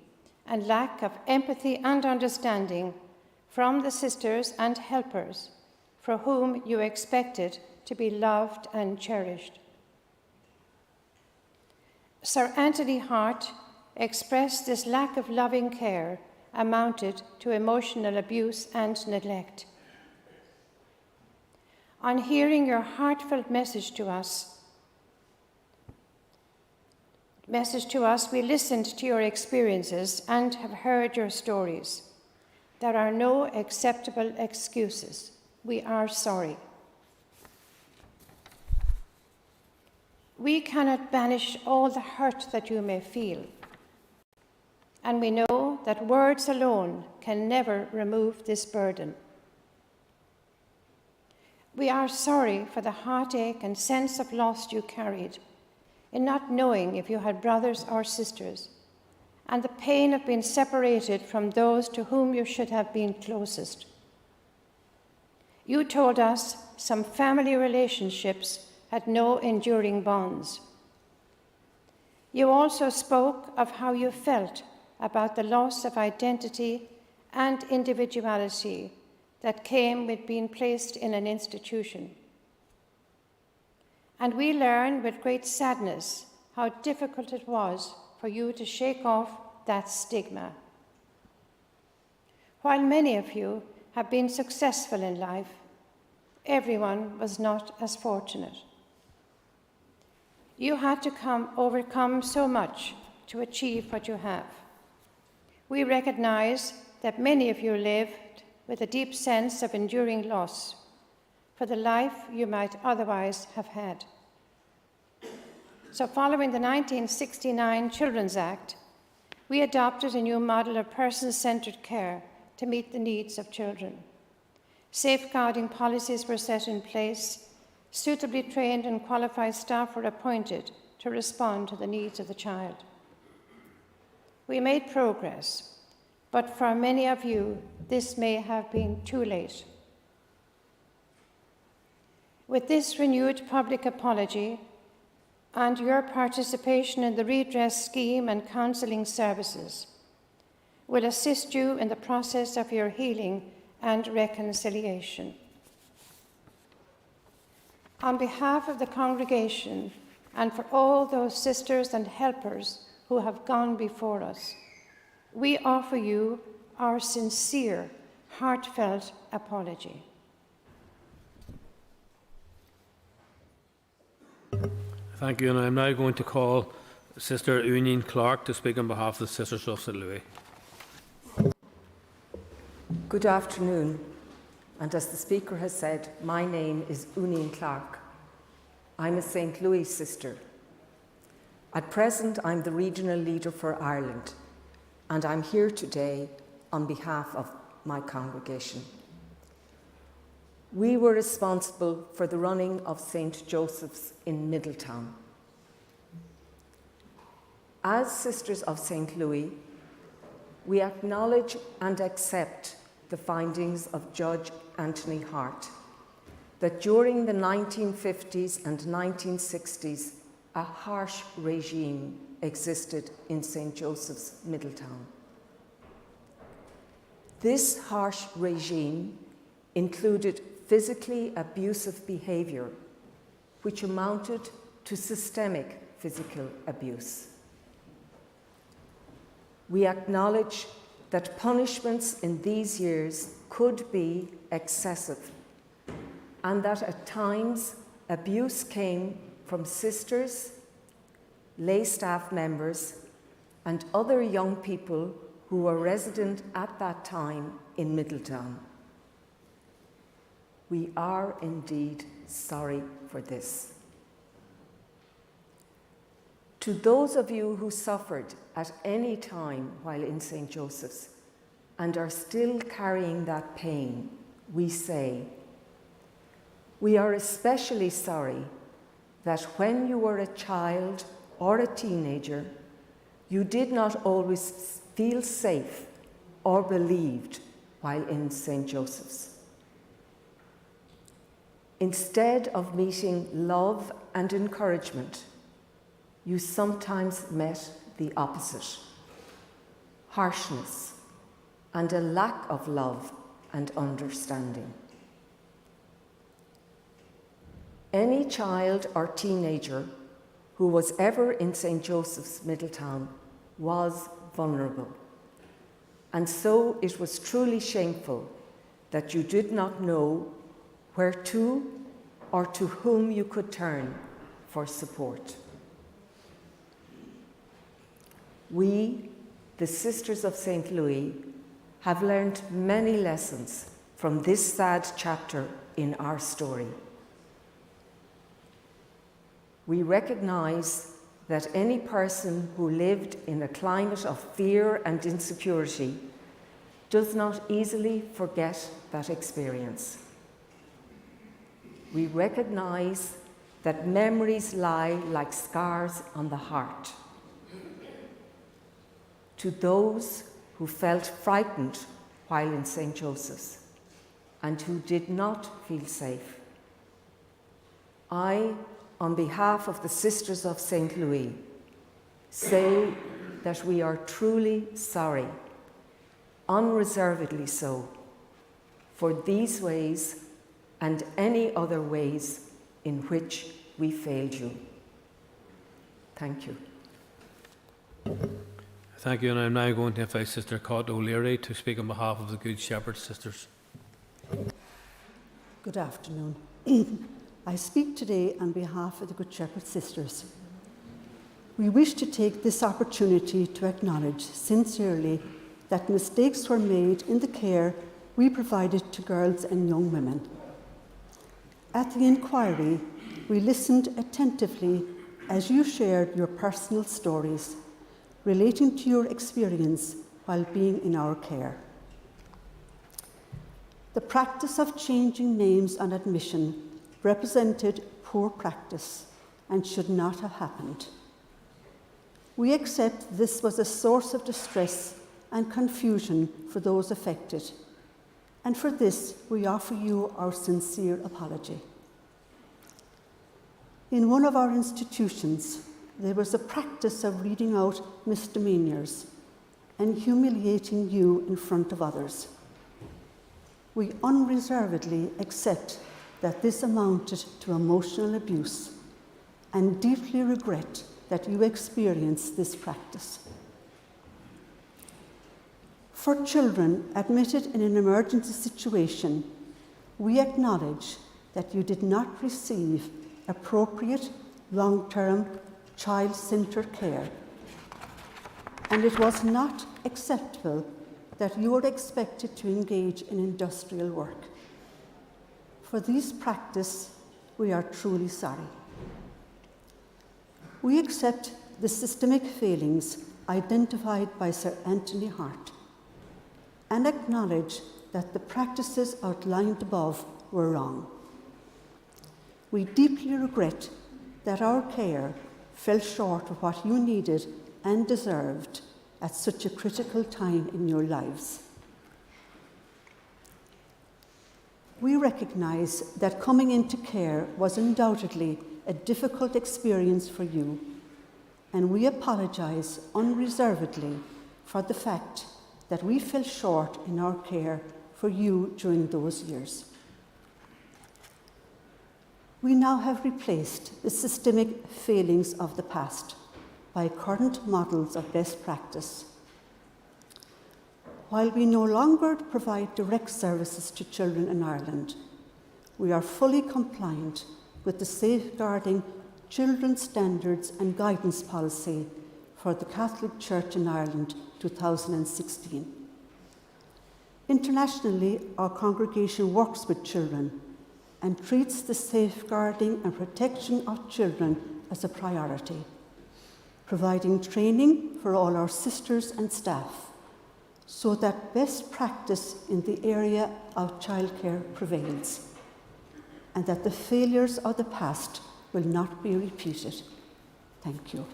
and lack of empathy and understanding from the sisters and helpers for whom you expected to be loved and cherished. Sir Anthony Hart expressed this lack of loving care amounted to emotional abuse and neglect. On hearing your heartfelt message to us, we listened to your experiences and have heard your stories. There are no acceptable excuses. We are sorry. We cannot banish all the hurt that you may feel, and we know that words alone can never remove this burden. We are sorry for the heartache and sense of loss you carried in not knowing if you had brothers or sisters, and the pain of being separated from those to whom you should have been closest. You told us some family relationships had no enduring bonds. You also spoke of how you felt about the loss of identity and individuality that came with being placed in an institution. And we learn with great sadness how difficult it was for you to shake off that stigma. While many of you have been successful in life, everyone was not as fortunate. You had to overcome so much to achieve what you have. We recognize that many of you lived with a deep sense of enduring loss for the life you might otherwise have had. So following the 1969 Children's Act, we adopted a new model of person-centred care to meet the needs of children. Safeguarding policies were set in place, suitably trained and qualified staff were appointed to respond to the needs of the child. We made progress, but for many of you, this may have been too late. With this renewed public apology and your participation in the redress scheme and counselling services will assist you in the process of your healing and reconciliation. On behalf of the congregation and for all those sisters and helpers who have gone before us, we offer you our sincere, heartfelt apology. Thank you, and I'm now going to call Sister Eunin Clark to speak on behalf of the Sisters of St. Louis. Good afternoon, and as the Speaker has said, my name is Eunin Clark. I'm a St. Louis sister. At present, I'm the regional leader for Ireland, and I'm here today on behalf of my congregation. We were responsible for the running of St. Joseph's in Middletown. As Sisters of St. Louis, we acknowledge and accept the findings of Judge Anthony Hart that during the 1950s and 1960s, a harsh regime existed in St. Joseph's, Middletown. This harsh regime included physically abusive behaviour, which amounted to systemic physical abuse. We acknowledge that punishments in these years could be excessive, and that at times abuse came from sisters, lay staff members, and other young people who were resident at that time in Middletown. We are indeed sorry for this. To those of you who suffered at any time while in St. Joseph's and are still carrying that pain, we say, we are especially sorry that when you were a child or a teenager, you did not always feel safe or believed while in St. Joseph's. Instead of meeting love and encouragement, you sometimes met the opposite: harshness and a lack of love and understanding. Any child or teenager who was ever in St. Joseph's, Middletown, was vulnerable. And so it was truly shameful that you did not know where to or to whom you could turn for support. We, the Sisters of St. Louis, have learned many lessons from this sad chapter in our story. We recognise that any person who lived in a climate of fear and insecurity does not easily forget that experience. We recognise that memories lie like scars on the heart. To those who felt frightened while in St. Joseph's and who did not feel safe, I, on behalf of the Sisters of St. Louis, say that we are truly sorry, unreservedly so, for these ways and any other ways in which we failed you. Thank you. Thank you, and I'm now going to invite Sister Cott O'Leary to speak on behalf of the Good Shepherd Sisters. Good afternoon. I speak today on behalf of the Good Shepherd Sisters. We wish to take this opportunity to acknowledge sincerely that mistakes were made in the care we provided to girls and young women. At the inquiry, we listened attentively as you shared your personal stories relating to your experience while being in our care. The practice of changing names on admission represented poor practice and should not have happened. We accept this was a source of distress and confusion for those affected. And for this, we offer you our sincere apology. In one of our institutions, there was a practice of reading out misdemeanours and humiliating you in front of others. We unreservedly accept that this amounted to emotional abuse and deeply regret that you experienced this practice. For children admitted in an emergency situation, we acknowledge that you did not receive appropriate, long-term, child-centred care, and it was not acceptable that you were expected to engage in industrial work. For this practice, we are truly sorry. We accept the systemic failings identified by Sir Anthony Hart and acknowledge that the practices outlined above were wrong. We deeply regret that our care fell short of what you needed and deserved at such a critical time in your lives. We recognise that coming into care was undoubtedly a difficult experience for you, and we apologise unreservedly for the fact that we fell short in our care for you during those years. We now have replaced the systemic failings of the past by current models of best practice. While we no longer provide direct services to children in Ireland, we are fully compliant with the Safeguarding Children's Standards and Guidance Policy for the Catholic Church in Ireland 2016. Internationally, our congregation works with children and treats the safeguarding and protection of children as a priority, providing training for all our sisters and staff so that best practice in the area of childcare prevails and that the failures of the past will not be repeated. Thank you.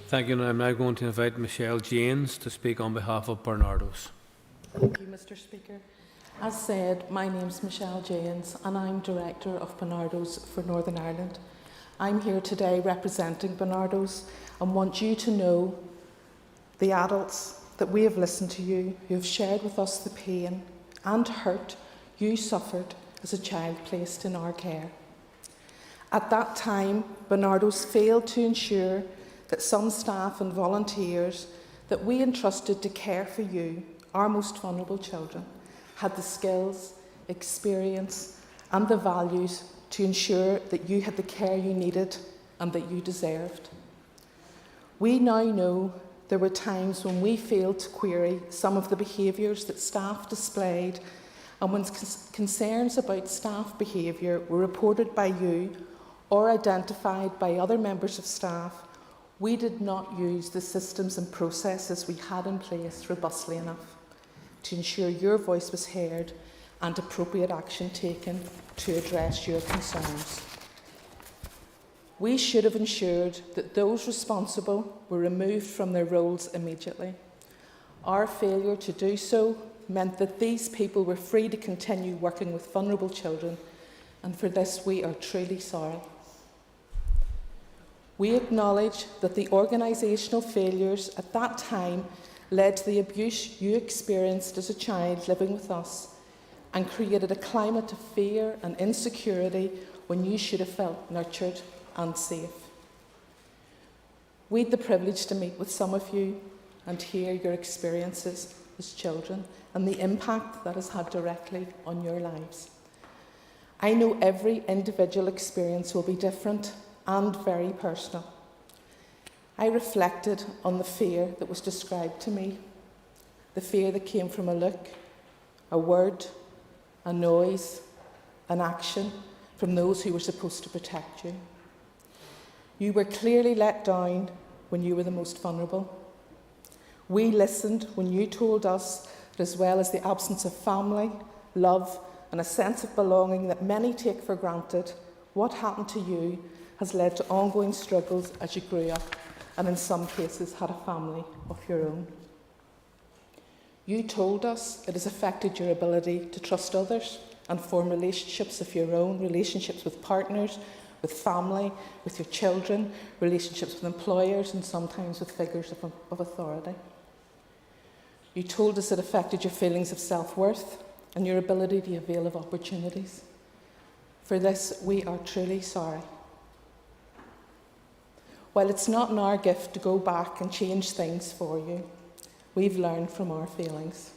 Thank you. And I'm now going to invite Michelle Janes to speak on behalf of Bernardo's. Thank you, Mr. Speaker. As said, my name's Michelle Janes and I'm Director of Bernardo's for Northern Ireland. I'm here today representing Bernardo's and want you to know, the adults, that we have listened to you, who have shared with us the pain and hurt you suffered as a child placed in our care. At that time, Bernardo's failed to ensure that some staff and volunteers that we entrusted to care for you, our most vulnerable children, had the skills, experience and the values to ensure that you had the care you needed and that you deserved. We now know there were times when we failed to query some of the behaviours that staff displayed, and when concerns about staff behaviour were reported by you or identified by other members of staff, we did not use the systems and processes we had in place robustly enough to ensure your voice was heard and appropriate action taken to address your concerns. We should have ensured that those responsible were removed from their roles immediately. Our failure to do so meant that these people were free to continue working with vulnerable children, and for this we are truly sorry. We acknowledge that the organisational failures at that time led to the abuse you experienced as a child living with us and created a climate of fear and insecurity when you should have felt nurtured and safe. We had the privilege to meet with some of you and hear your experiences as children and the impact that has had directly on your lives. I know every individual experience will be different and very personal. I reflected on the fear that was described to me, the fear that came from a look, a word, a noise, an action from those who were supposed to protect you. You were clearly let down when you were the most vulnerable. We listened when you told us that as well as the absence of family, love, and a sense of belonging that many take for granted, what happened to you has led to ongoing struggles as you grew up and in some cases had a family of your own. You told us it has affected your ability to trust others and form relationships of your own, relationships with partners, with family, with your children, relationships with employers, and sometimes with figures of authority. You told us it affected your feelings of self-worth and your ability to avail of opportunities. For this, we are truly sorry. While it's not in our gift to go back and change things for you, we've learned from our failings.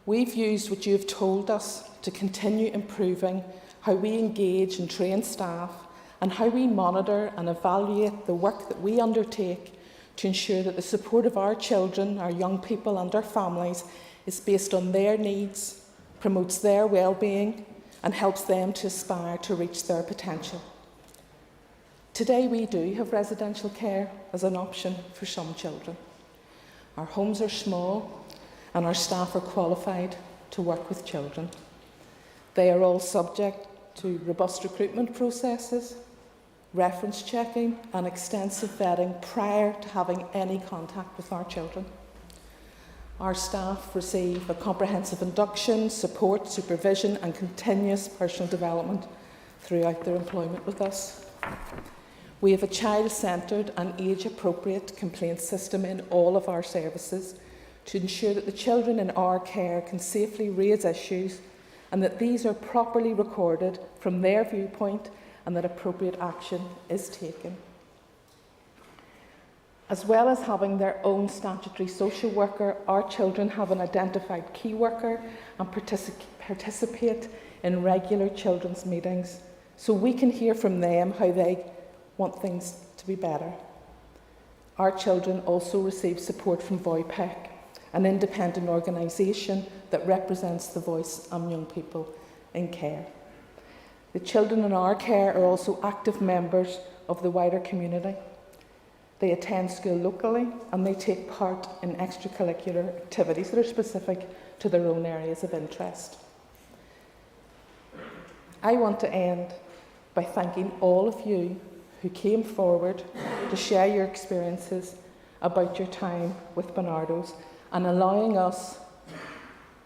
We've used what you've told us to continue improving how we engage and train staff and how we monitor and evaluate the work that we undertake to ensure that the support of our children, our young people and our families is based on their needs, promotes their well-being and helps them to aspire to reach their potential. Today we do have residential care as an option for some children. Our homes are small and our staff are qualified to work with children. They are all subject to robust recruitment processes, reference checking and extensive vetting prior to having any contact with our children. Our staff receive a comprehensive induction, support, supervision and continuous personal development throughout their employment with us. We have a child-centred and age-appropriate complaint system in all of our services to ensure that the children in our care can safely raise issues and that these are properly recorded from their viewpoint and that appropriate action is taken. As well as having their own statutory social worker, our children have an identified key worker and participate in regular children's meetings so we can hear from them how they want things to be better. Our children also receive support from VOIPEC, an independent organisation that represents the voice of young people in care. The children in our care are also active members of the wider community. They attend school locally and they take part in extracurricular activities that are specific to their own areas of interest. I want to end by thanking all of you who came forward to share your experiences about your time with Bernardo's and allowing us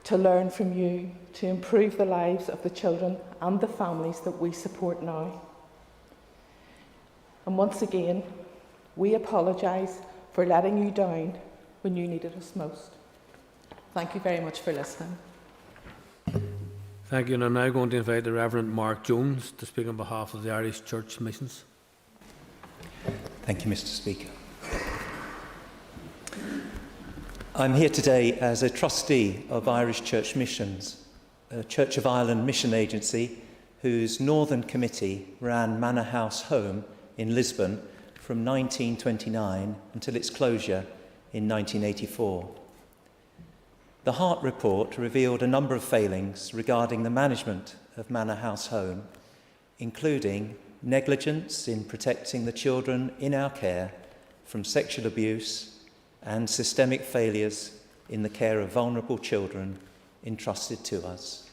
to learn from you to improve the lives of the children and the families that we support now. And once again, we apologise for letting you down when you needed us most. Thank you very much for listening. Thank you. And I'm now going to invite the Reverend Mark Jones to speak on behalf of the Irish Church Missions. Thank you, Mr. Speaker. I'm here today as a trustee of Irish Church Missions, a Church of Ireland mission agency whose Northern Committee ran Manor House Home in Lisbon from 1929 until its closure in 1984. The Hart Report revealed a number of failings regarding the management of Manor House Home, including negligence in protecting the children in our care from sexual abuse and systemic failures in the care of vulnerable children entrusted to us.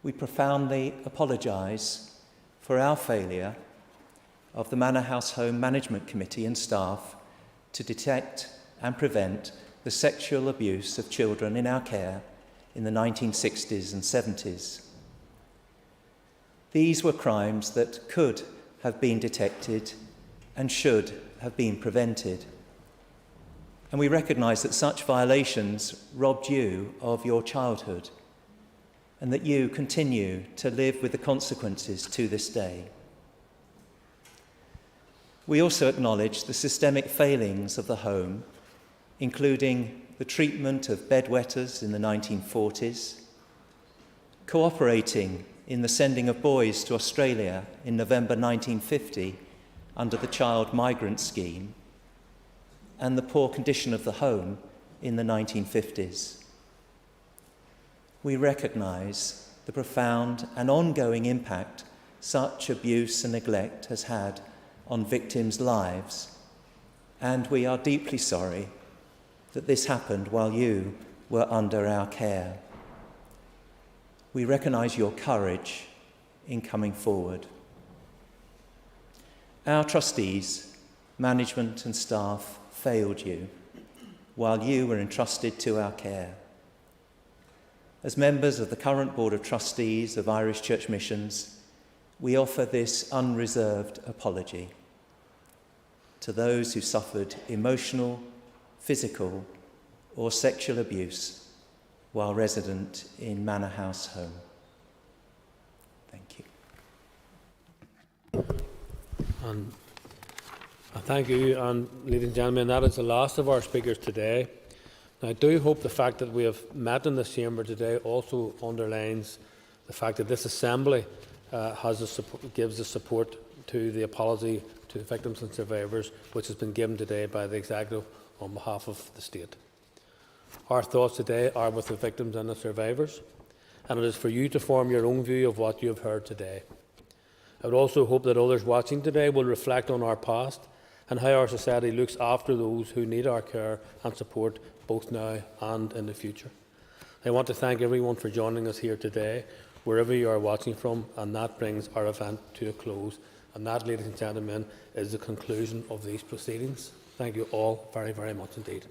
We profoundly apologise for our failure of the Manor House Home Management Committee and staff to detect and prevent the sexual abuse of children in our care in the 1960s and 70s. These were crimes that could have been detected and should have been prevented. And we recognise that such violations robbed you of your childhood and that you continue to live with the consequences to this day. We also acknowledge the systemic failings of the home, including the treatment of bedwetters in the 1940s, cooperating in the sending of boys to Australia in November 1950 under the Child Migrant Scheme, and the poor condition of the home in the 1950s. We recognise the profound and ongoing impact such abuse and neglect has had on victims' lives, and we are deeply sorry that this happened while you were under our care. We recognise your courage in coming forward. Our trustees management and staff failed you while you were entrusted to our care. As members of the current Board of Trustees of Irish Church Missions, we offer this unreserved apology to those who suffered emotional, physical or sexual abuse while resident in Manor House Home. Thank you. And thank you. And ladies and gentlemen, that is the last of our speakers today. Now, I do hope the fact that we have met in this chamber today also underlines the fact that this Assembly gives the support to the apology to the victims and survivors, which has been given today by the Executive on behalf of the State. Our thoughts today are with the victims and the survivors, and it is for you to form your own view of what you have heard today. I would also hope that others watching today will reflect on our past and how our society looks after those who need our care and support both now and in the future. I want to thank everyone for joining us here today, wherever you are watching from, and that brings our event to a close. And that, ladies and gentlemen, is the conclusion of these proceedings. Thank you all very, very much indeed.